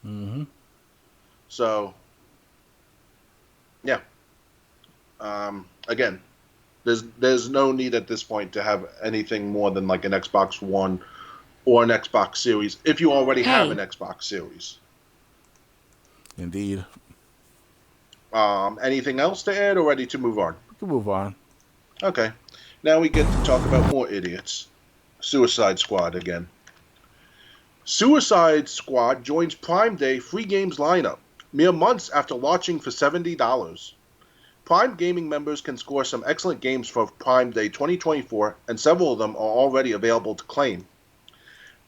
Mm-hmm. So, yeah. Again, there's no need at this point to have anything more than like an Xbox One or an Xbox Series if you already have an Hey, Xbox Series. Indeed. Anything else to add or ready to move on? We can move on. Okay. Now we get to talk about more idiots. Suicide Squad again. Suicide Squad joins Prime Day free games lineup, mere months after launching for $70. Prime Gaming members can score some excellent games for Prime Day 2024, and several of them are already available to claim.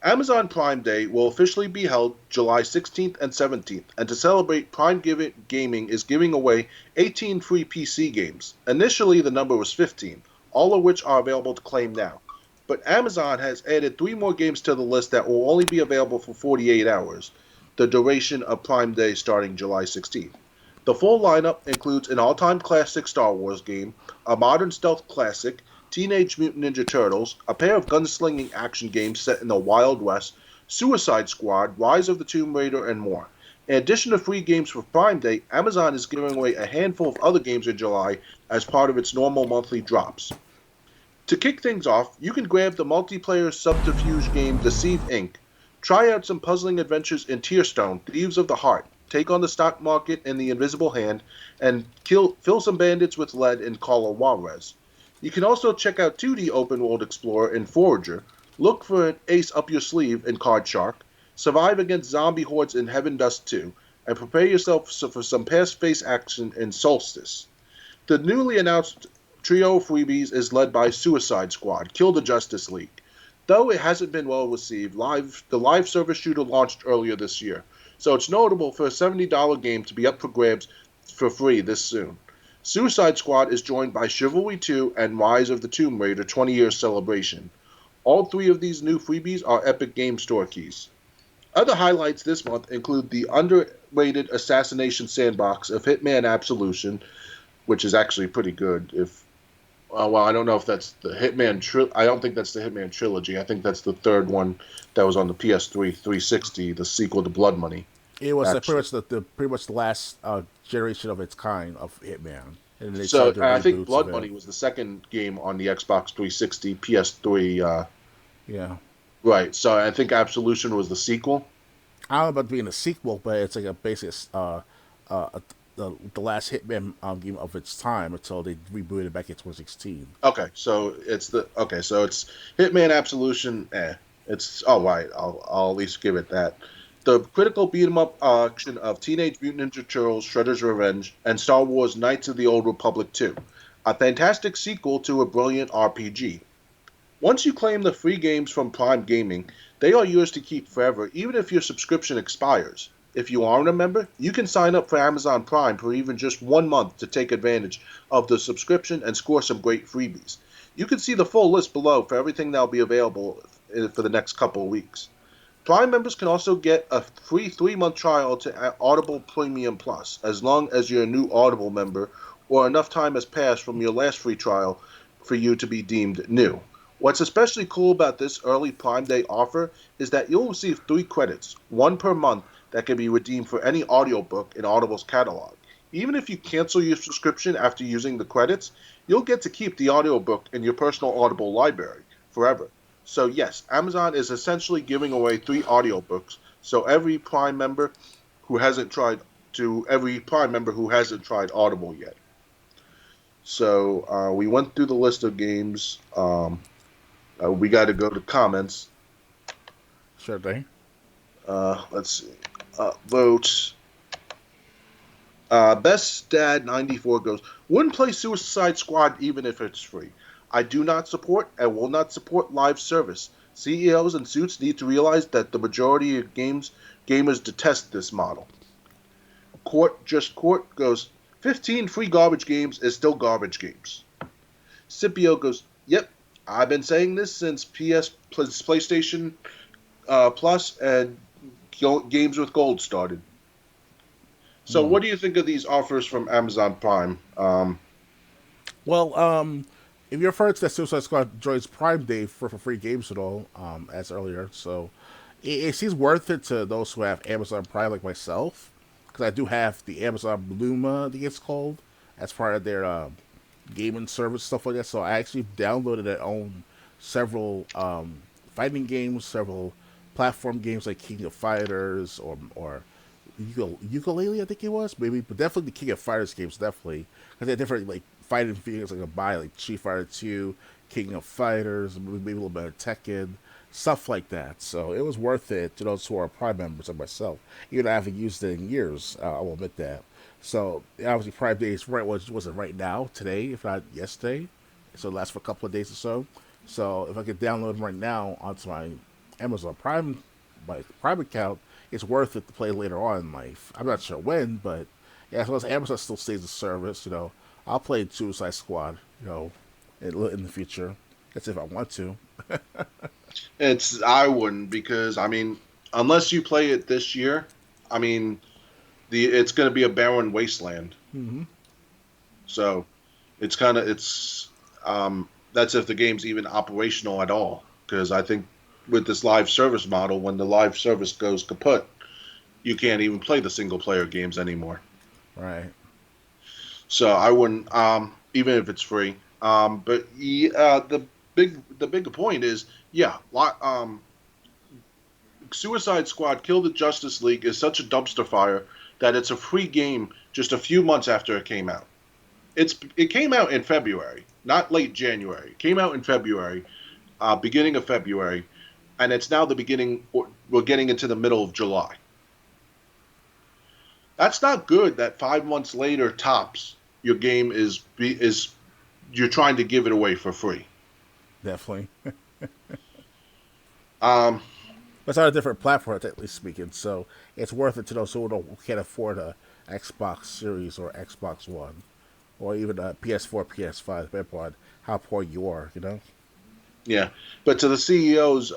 Amazon Prime Day will officially be held July 16th and 17th, and to celebrate, Prime Gaming is giving away 18 free PC games. Initially, the number was 15, all of which are available to claim now. But Amazon has added 3 more games to the list that will only be available for 48 hours, the duration of Prime Day starting July 16th. The full lineup includes an all-time classic Star Wars game, a modern stealth classic, Teenage Mutant Ninja Turtles, a pair of gunslinging action games set in the Wild West, Suicide Squad, Rise of the Tomb Raider, and more. In addition to free games for Prime Day, Amazon is giving away a handful of other games in July as part of its normal monthly drops. To kick things off, you can grab the multiplayer subterfuge game Deceive Inc., try out some puzzling adventures in Tearstone, Thieves of the Heart, take on the stock market in The Invisible Hand, and fill some bandits with lead in Call of Juarez. You can also check out 2D Open World Explorer in Forager, look for an ace up your sleeve in Card Shark, survive against zombie hordes in Heaven Dust 2, and prepare yourself for some past-face action in Solstice. The newly announced trio of freebies is led by Suicide Squad, Kill the Justice League. Though it hasn't been well received, the live service shooter launched earlier this year, so it's notable for a $70 game to be up for grabs for free this soon. Suicide Squad is joined by Chivalry 2 and Rise of the Tomb Raider 20-year celebration. All 3 of these new freebies are Epic Game Store keys. Other highlights this month include the underrated Assassination Sandbox of Hitman Absolution, which is actually pretty good. I don't know if that's the Hitman I don't think that's the Hitman trilogy. I think that's the third one that was on the PS3 360, the sequel to Blood Money. It was Actually, pretty much the last generation of its kind of Hitman, and they so started doing I think reboots of Blood it. Money was the second game on the Xbox 360, PS3. Yeah, Right. So I think Absolution was the sequel. I don't know about being a sequel, but it's like a basic the last Hitman game of its time until they rebooted it back in 2016. Okay, so it's Hitman Absolution. It's all right. I'll at least give it that. The critical beat 'em up action of Teenage Mutant Ninja Turtles: Shredder's Revenge and Star Wars: Knights of the Old Republic 2, a fantastic sequel to a brilliant RPG. Once you claim the free games from Prime Gaming, they are yours to keep forever, even if your subscription expires. If you aren't a member, you can sign up for Amazon Prime for even just 1 month to take advantage of the subscription and score some great freebies. You can see the full list below for everything that'll be available for the next couple of weeks. Prime members can also get a free 3-month trial to Audible Premium Plus, as long as you're a new Audible member or enough time has passed from your last free trial for you to be deemed new. What's especially cool about this early Prime Day offer is that you'll receive 3 credits, one per month, that can be redeemed for any audiobook in Audible's catalog. Even if you cancel your subscription after using the credits, you'll get to keep the audiobook in your personal Audible library forever. So yes, Amazon is essentially giving away 3 audiobooks. So every Prime member who hasn't tried Audible yet. So we went through the list of games. We got to go to comments. Sure thing. Let's see. Votes. Best Dad 94 goes, wouldn't play Suicide Squad even if it's free. I do not support and will not support live service. CEOs and suits need to realize that the majority of gamers detest this model. Court goes, 15 free garbage games is still garbage games. Scipio goes, yep, I've been saying this since PlayStation Plus and Games with Gold started. So, what do you think of these offers from Amazon Prime? Well, if you're referring to that Suicide Squad joins Prime Day for free games and all, as earlier, so it seems worth it to those who have Amazon Prime like myself, because I do have the Amazon Luma, I think it's called, as part of their gaming service, stuff like that. So I actually downloaded and own several fighting games, several platform games like King of Fighters or ukulele, I think it was maybe, but definitely the King of Fighters games, definitely, because they're different like fighting games like a buy like Street Fighter 2, King of Fighters, maybe a little bit of Tekken, stuff like that. So it was worth it to those who are Prime members like myself. Even though I haven't used it in years, I will admit that. So obviously Prime Day is right wasn't right now, today, if not yesterday. So it lasts for a couple of days or so. So if I could download them right now onto my Amazon Prime, my Prime account, it's worth it to play later on in life. I'm not sure when, but yeah, as long as Amazon still stays in service, I'll play Suicide Squad, in the future. That's if I want to. I wouldn't, because I mean, unless you play it this year, I mean, it's going to be a barren wasteland. Mm-hmm. So that's if the game's even operational at all. Because I think with this live service model, when the live service goes kaput, you can't even play the single player games anymore. Right. So I wouldn't, even if it's free. But the bigger point is, yeah, Suicide Squad: Kill the Justice League is such a dumpster fire that it's a free game just a few months after it came out. It came out in February, not late January. It came out in February, beginning of February, and it's now the beginning. We're getting into the middle of July. That's not good. That 5 months later, tops, your game is you're trying to give it away for free. Definitely. Um, It's on a different platform, technically speaking, so it's worth it to those who can't afford a Xbox Series or Xbox One, or even a PS4, PS5, depending on how poor you are. yeah, but to the CEOs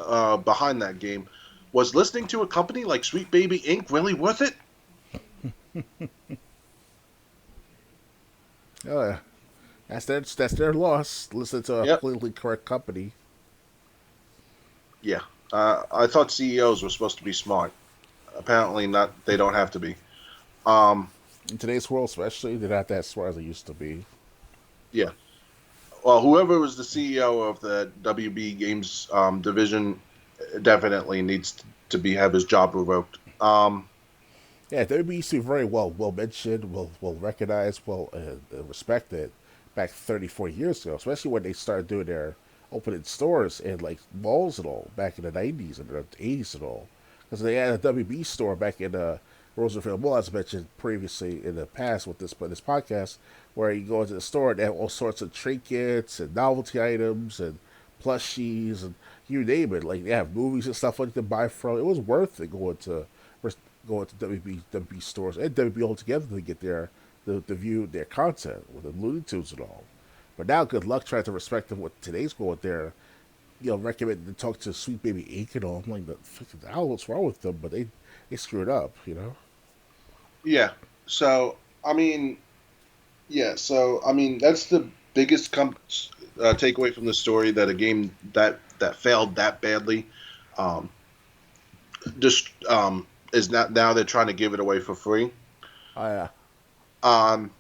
behind that game, was listening to a company like Sweet Baby Inc. really worth it? Oh, yeah. That's their loss. Listen to a Yep. politically correct company. Yeah. I thought CEOs were supposed to be smart. Apparently not. They don't have to be. Um, In today's world, especially, they're not that smart as they used to be. yeah. Well, whoever was the CEO of the WB Games division definitely needs to be have his job revoked. Yeah, WB used to be very well mentioned, well recognized, well respected back 30, 40 years ago, especially when they started doing their opening stores in like malls and all back in the 90s and the 80s and all. Because they had a WB store back in Roosevelt Mall, as I mentioned previously in the past with this podcast, where you go into the store and they have all sorts of trinkets and novelty items and plushies and you name it. Like they have movies and stuff like to buy from. It was worth it going to WB stores and WB altogether to get to view their content with the Looney Tunes and all. But now, good luck trying to respect what today's going with their, recommend to talk to Sweet Baby Inc. and all. I'm like, the hell, what's wrong with them? But they screwed up. Yeah. So I mean, yeah. So I mean, that's the biggest takeaway from the story, that a game that failed that badly, um, just is not, now they're trying to give it away for free. Oh yeah, Um,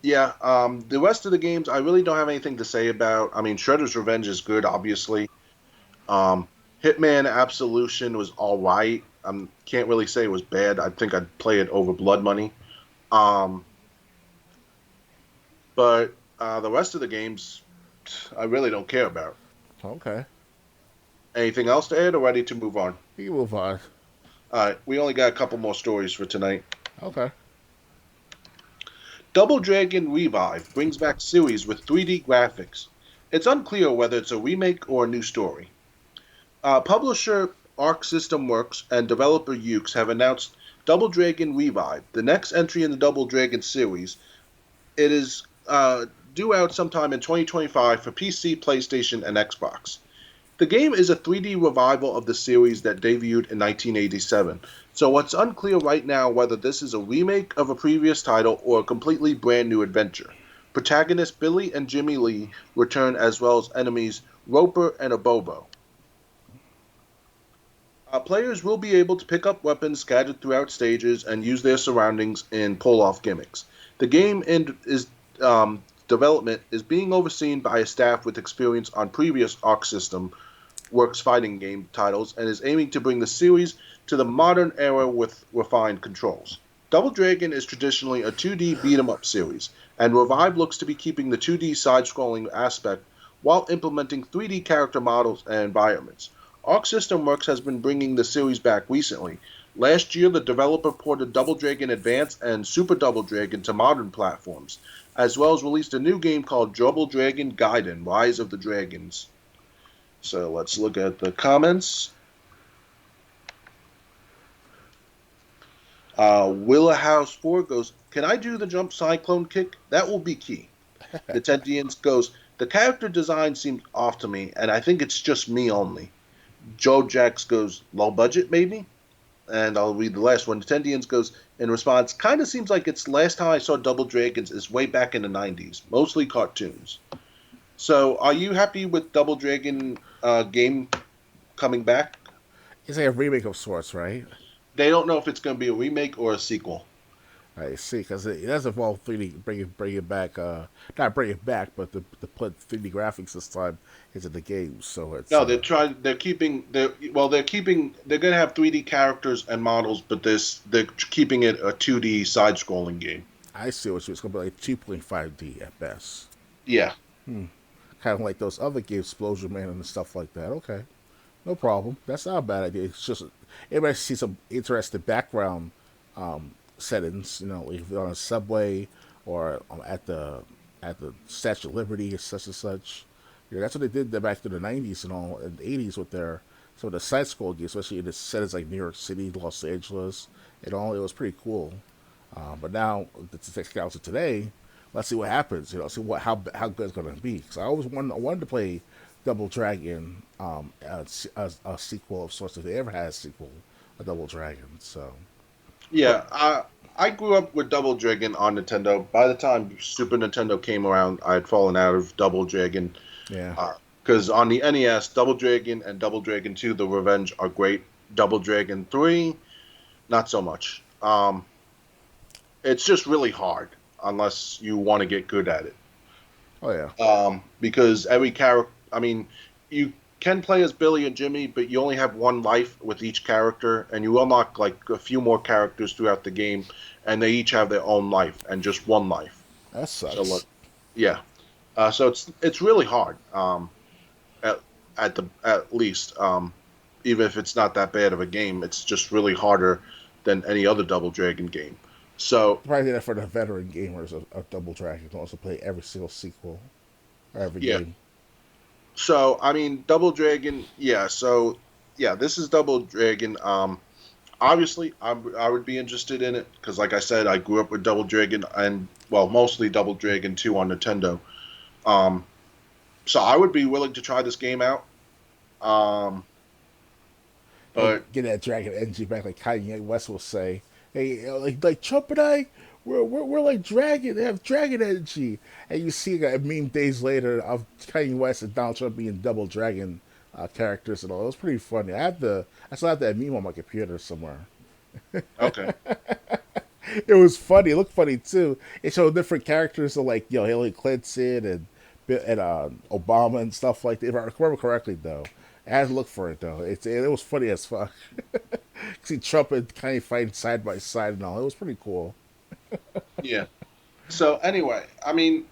yeah. The rest of the games, I really don't have anything to say about. I mean, Shredder's Revenge is good, obviously. Um, Hitman Absolution was all right. Can't really say it was bad. I think I'd play it over Blood Money. Um, but the rest of the games, I really don't care about. okay. Anything else to add, or ready to move on? You can move on. All right, we only got a couple more stories for tonight. Okay. Double Dragon Revive brings back series with 3D graphics. It's unclear whether it's a remake or a new story. Publisher Arc System Works and developer Ukes have announced Double Dragon Revive, the next entry in the Double Dragon series. It is due out sometime in 2025 for PC, PlayStation, and Xbox. The game is a 3D revival of the series that debuted in 1987, so it's unclear right now whether this is a remake of a previous title or a completely brand new adventure. Protagonists Billy and Jimmy Lee return, as well as enemies Roper and Abobo. Players will be able to pick up weapons scattered throughout stages and use their surroundings in pull-off gimmicks. The game development is being overseen by a staff with experience on previous Arc System Works fighting game titles, and is aiming to bring the series to the modern era with refined controls. Double Dragon is traditionally a 2D beat 'em up series, and Revive looks to be keeping the 2D side-scrolling aspect while implementing 3D character models and environments. Arc System Works has been bringing the series back recently. Last year, the developer ported Double Dragon Advance and Super Double Dragon to modern platforms, as well as released a new game called Double Dragon Gaiden: Rise of the Dragons. So let's look at the comments. House 4 goes, "Can I do the jump cyclone kick? That will be key." Natendians goes, "The character design seems off to me, and I think it's just me only." Joe Jacks goes, "Low budget, maybe?" And I'll read the last one. Natendians goes, in response, "Kind of seems like it's last time I saw Double Dragons is way back in the 90s, mostly cartoons." So, are you happy with Double Dragon game coming back? It's like a remake of sorts, right? They don't know if it's going to be a remake or a sequel. I see, because it does involve 3D, bring it back, not bring it back, but to put 3D graphics this time into the game. So it's No, they're trying. They're keeping. They're keeping. They're going to have 3D characters and models, but they're keeping it a 2D side-scrolling game. I see what it's going to be like 2.5D at best. Yeah. Hmm. Kind of like those other games, Explosion Man and stuff like that. Okay, no problem. That's not a bad idea. It's just it might see some interesting background settings. If you're on a subway or at the Statue of Liberty or such and such. That's what they did back in the '90s and all, and '80s with their some of the side scroll games, especially in the settings like New York City, Los Angeles, and all. It was pretty cool. But now the technology today, let's see what happens. See how good it's going to be. Because I wanted to play Double Dragon, a sequel of sorts if they ever had a sequel, a Double Dragon. So Yeah. I grew up with Double Dragon on Nintendo. By the time Super Nintendo came around, I had fallen out of Double Dragon. yeah, Because on the NES, Double Dragon and Double Dragon 2: The Revenge are great. Double Dragon 3, not so much. It's just really hard unless you want to get good at it. oh yeah, Because every character, I mean, you can play as Billy and Jimmy, but you only have one life with each character, and you unlock like a few more characters throughout the game, and they each have their own life and just one life. that So, sucks. yeah. So it's really hard. At least, even if it's not that bad of a game, it's just really harder than any other Double Dragon game. So Probably that for the veteran gamers of Double Dragon can also play every single sequel or every yeah. game. So I mean, Double Dragon, yeah. So yeah, this is Double Dragon. Obviously, I would be interested in it because, like I said, I grew up with Double Dragon and, well, mostly Double Dragon 2 on Nintendo. Um, so I would be willing to try this game out. Um, Hey, but get that dragon energy back, like Kanye West will say. Hey, like Trump and I, we're like dragon. They have dragon energy, and you see a meme days later of Kanye West and Donald Trump being double dragon characters and all. It was pretty funny. I still have that meme on my computer somewhere. okay, It was funny. It looked funny too. It showed different characters, so like Hillary Clinton and Obama and stuff like that. If I remember correctly, though, I had to look for it though. It was funny as fuck. See Trump and Kanye fighting side by side and all. It was pretty cool. yeah. So anyway, I mean,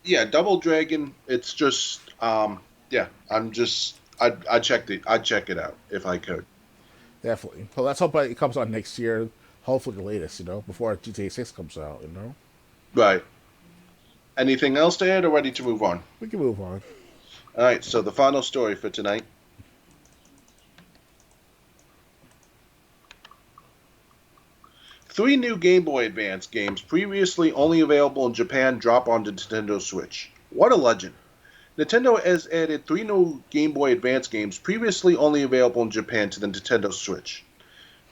yeah, Double Dragon. It's just, yeah. I'd check it out if I could. Definitely. So let's hope it comes out next year. Hopefully the latest, before GTA 6 comes out. Right. Anything else to add, or ready to move on? We can move on. All right. So the final story for tonight. Three new Game Boy Advance games previously only available in Japan drop onto Nintendo Switch. What a legend! Nintendo has added three new Game Boy Advance games previously only available in Japan to the Nintendo Switch.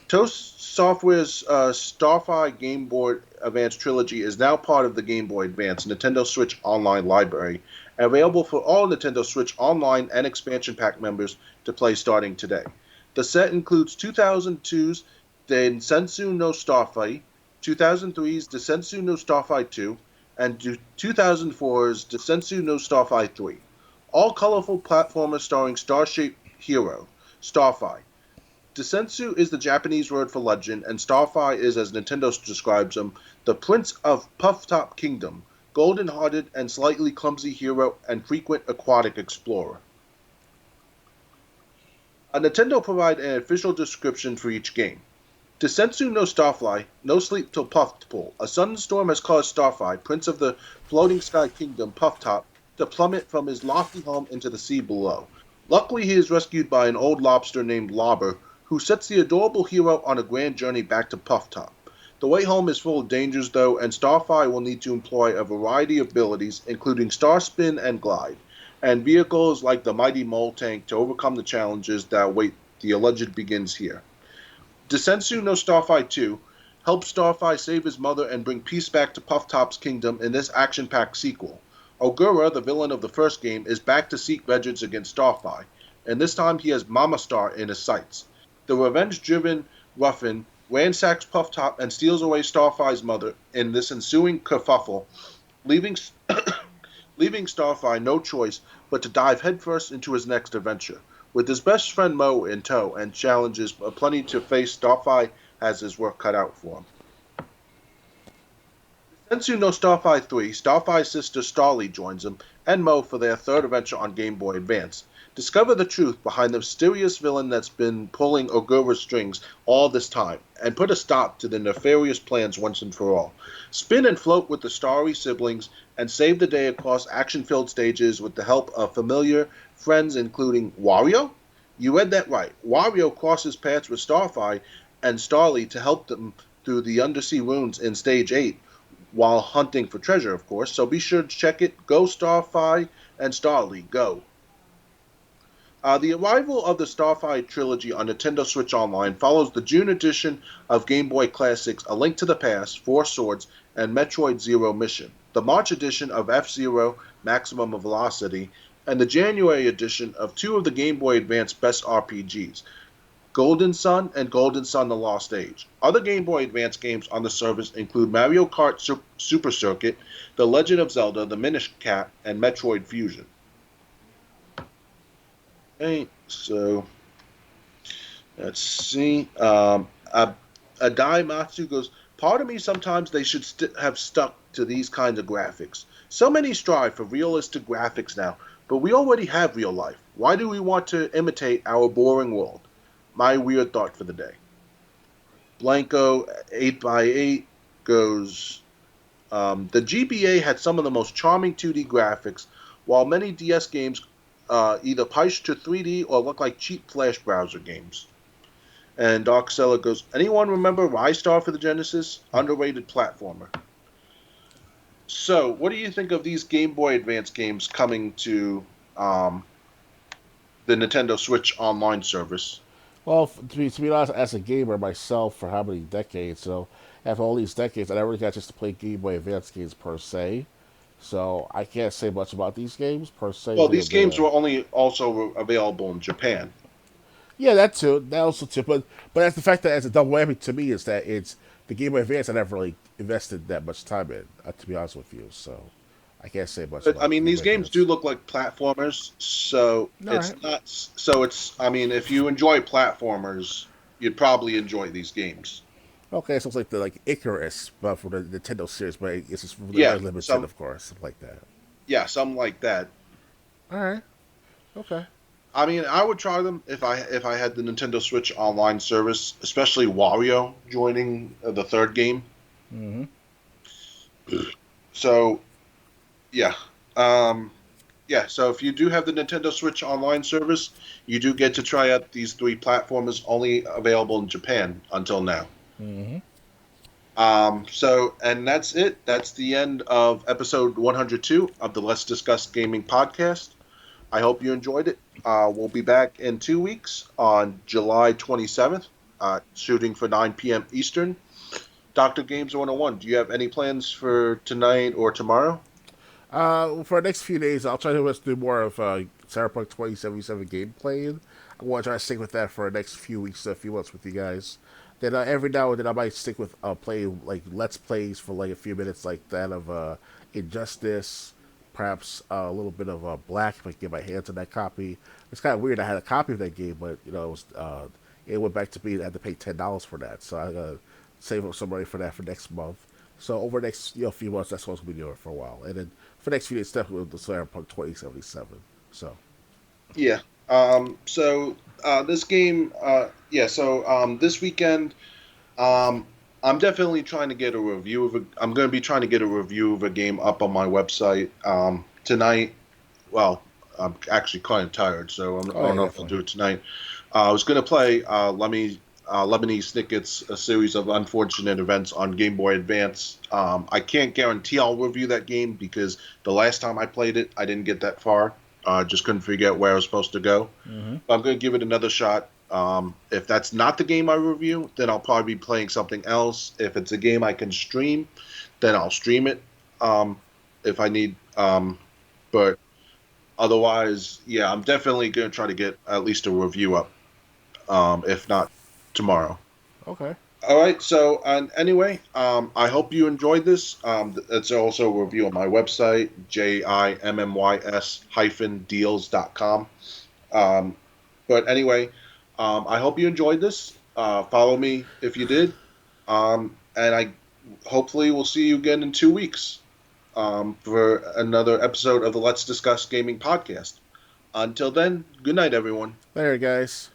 Toast Software's Starfire Game Boy Advance trilogy is now part of the Game Boy Advance Nintendo Switch Online library, and available for all Nintendo Switch Online and expansion pack members to play starting today. The set includes 2002's Densetsu no Starfight, 2003's Densetsu no Starfight 2, and 2004's Densetsu no Starfight 3. All colorful platformers starring star-shaped hero, Starfire. Densetsu is the Japanese word for legend, and Starfire is, as Nintendo describes him, the Prince of Puff-Top Kingdom, golden-hearted and slightly clumsy hero and frequent aquatic explorer. Nintendo provided an official description for each game. Densetsu no Starfly, no sleep till Puff Pool. A sudden storm has caused Starfly, prince of the floating sky kingdom Puff Top, to plummet from his lofty home into the sea below. Luckily, he is rescued by an old lobster named Lobber, who sets the adorable hero on a grand journey back to Puff Top. The way home is full of dangers, though, and Starfly will need to employ a variety of abilities, including Star Spin and Glide, and vehicles like the mighty Mole Tank to overcome the challenges that await the alleged begins here. Densetsu no Starfight 2 helps Starfire save his mother and bring peace back to Puff Top's kingdom in this action-packed sequel. Ogura, the villain of the first game, is back to seek vengeance against Starfire, and this time he has Mama Star in his sights. The revenge-driven ruffian ransacks Puff Top and steals away Starfire's mother in this ensuing kerfuffle, leaving leaving Starfire no choice but to dive headfirst into his next adventure. With his best friend Mo in tow and challenges plenty to face, Starfire has his work cut out for him. Densetsu no Starfire 3, Starfire's sister Starly joins him and Mo for their third adventure on Game Boy Advance. Discover the truth behind the mysterious villain that's been pulling Ogura's strings all this time, and put a stop to the nefarious plans once and for all. Spin and float with the starry siblings, and save the day across action-filled stages with the help of familiar friends including Wario? You read that right. Wario crosses paths with Starfire and Starly to help them through the undersea ruins in Stage 8, while hunting for treasure, of course, so be sure to check it. Go Starfire and Starly, go! The arrival of the Starfire trilogy on Nintendo Switch Online follows the June edition of Game Boy Classics A Link to the Past, Four Swords, and Metroid Zero Mission, the March edition of F-Zero Maximum Velocity, and the January edition of two of the Game Boy Advance Best RPGs, Golden Sun and Golden Sun The Lost Age. Other Game Boy Advance games on the service include Mario Kart Super Circuit, The Legend of Zelda, The Minish Cap, and Metroid Fusion. Okay, so let's see. Adai Matsu goes, part of me sometimes they should have stuck to these kinds of graphics. So many strive for realistic graphics now, but we already have real life. Why do we want to imitate our boring world? My weird thought for the day. Blanco 8x8 goes, the GBA had some of the most charming 2D graphics, while many DS games either push to 3D or look like cheap Flash browser games. And Dark Seller goes, anyone remember Rystar for the Genesis? Underrated platformer. So, what do you think of these Game Boy Advance games coming to um, the Nintendo Switch online service? Well, to be honest, as a gamer myself for how many decades, so after all these decades, I never really got just to play Game Boy Advance games per se. So I can't say much about these games per se. Well, these games were only also available in Japan. Yeah, that too, that also too. But that's the fact that as a double whammy to me is that it's the Game Boy Advance I never really invested that much time in. To be honest with you, so I can't say much But I about mean, Game these Boy games do Advance. look like platformers, so All right. it's not. So it's. I mean, if you enjoy platformers, you'd probably enjoy these games. Okay, so it's like the Icarus, but for the Nintendo series, but it's just Yeah, very limited, some. of course, something like that. Yeah, some like that. All right. Okay. I mean, I would try them if I had the Nintendo Switch online service, especially Wario joining the third game. Mm-hmm. So yeah, um, yeah. So if you do have the Nintendo Switch online service, you do get to try out these three platformers, only available in Japan until now. Mm-hmm. And that's it. That's the end of episode 102 of the Let's Discuss Gaming podcast. I hope you enjoyed it. We'll be back in 2 weeks on July 27th, shooting for 9 p.m. Eastern. Dr. Games 101, do you have any plans for tonight or tomorrow? For the next few days, I'll try to do more of Cyberpunk 2077 gameplay. I want to try to stick with that for the next few weeks, a few months with you guys. Then every now and then I might stick with playing like Let's Plays for like a few minutes, like that of Injustice, perhaps a little bit of Black if I can get my hands on that copy. It's kind of weird. I had a copy of that game, but it went back to me. I had to pay $10 for that, so I gotta save up some money for that for next month. So over the next few months, that's what I'm gonna be doing for a while, and then for the next few days, definitely with the Cyberpunk 2077. So Yeah. This game, this weekend, um, I'm definitely trying to get a review of I'm going to be trying to get a review of a game up on my website tonight. Well, I'm actually kind of tired, so I oh don't yeah, know if I'll definitely. do it tonight. I was going to play Lemony Snicket's A Series of Unfortunate Events on Game Boy Advance. I can't guarantee I'll review that game because the last time I played it, I didn't get that far. Just couldn't figure out where I was supposed to go. Mm-hmm. But I'm going to give it another shot. If that's not the game I review, then I'll probably be playing something else. If it's a game I can stream, then I'll stream it if I need. But otherwise, yeah, I'm definitely going to try to get at least a review up, if not tomorrow. Okay. All right. So, anyway, I hope you enjoyed this. It's also a review on my website, jimmys-deals.com. Um, but anyway, I hope you enjoyed this. Follow me if you did. And I hopefully will see you again in 2 weeks for another episode of the Let's Discuss Gaming podcast. Until then, good night, everyone. There, guys.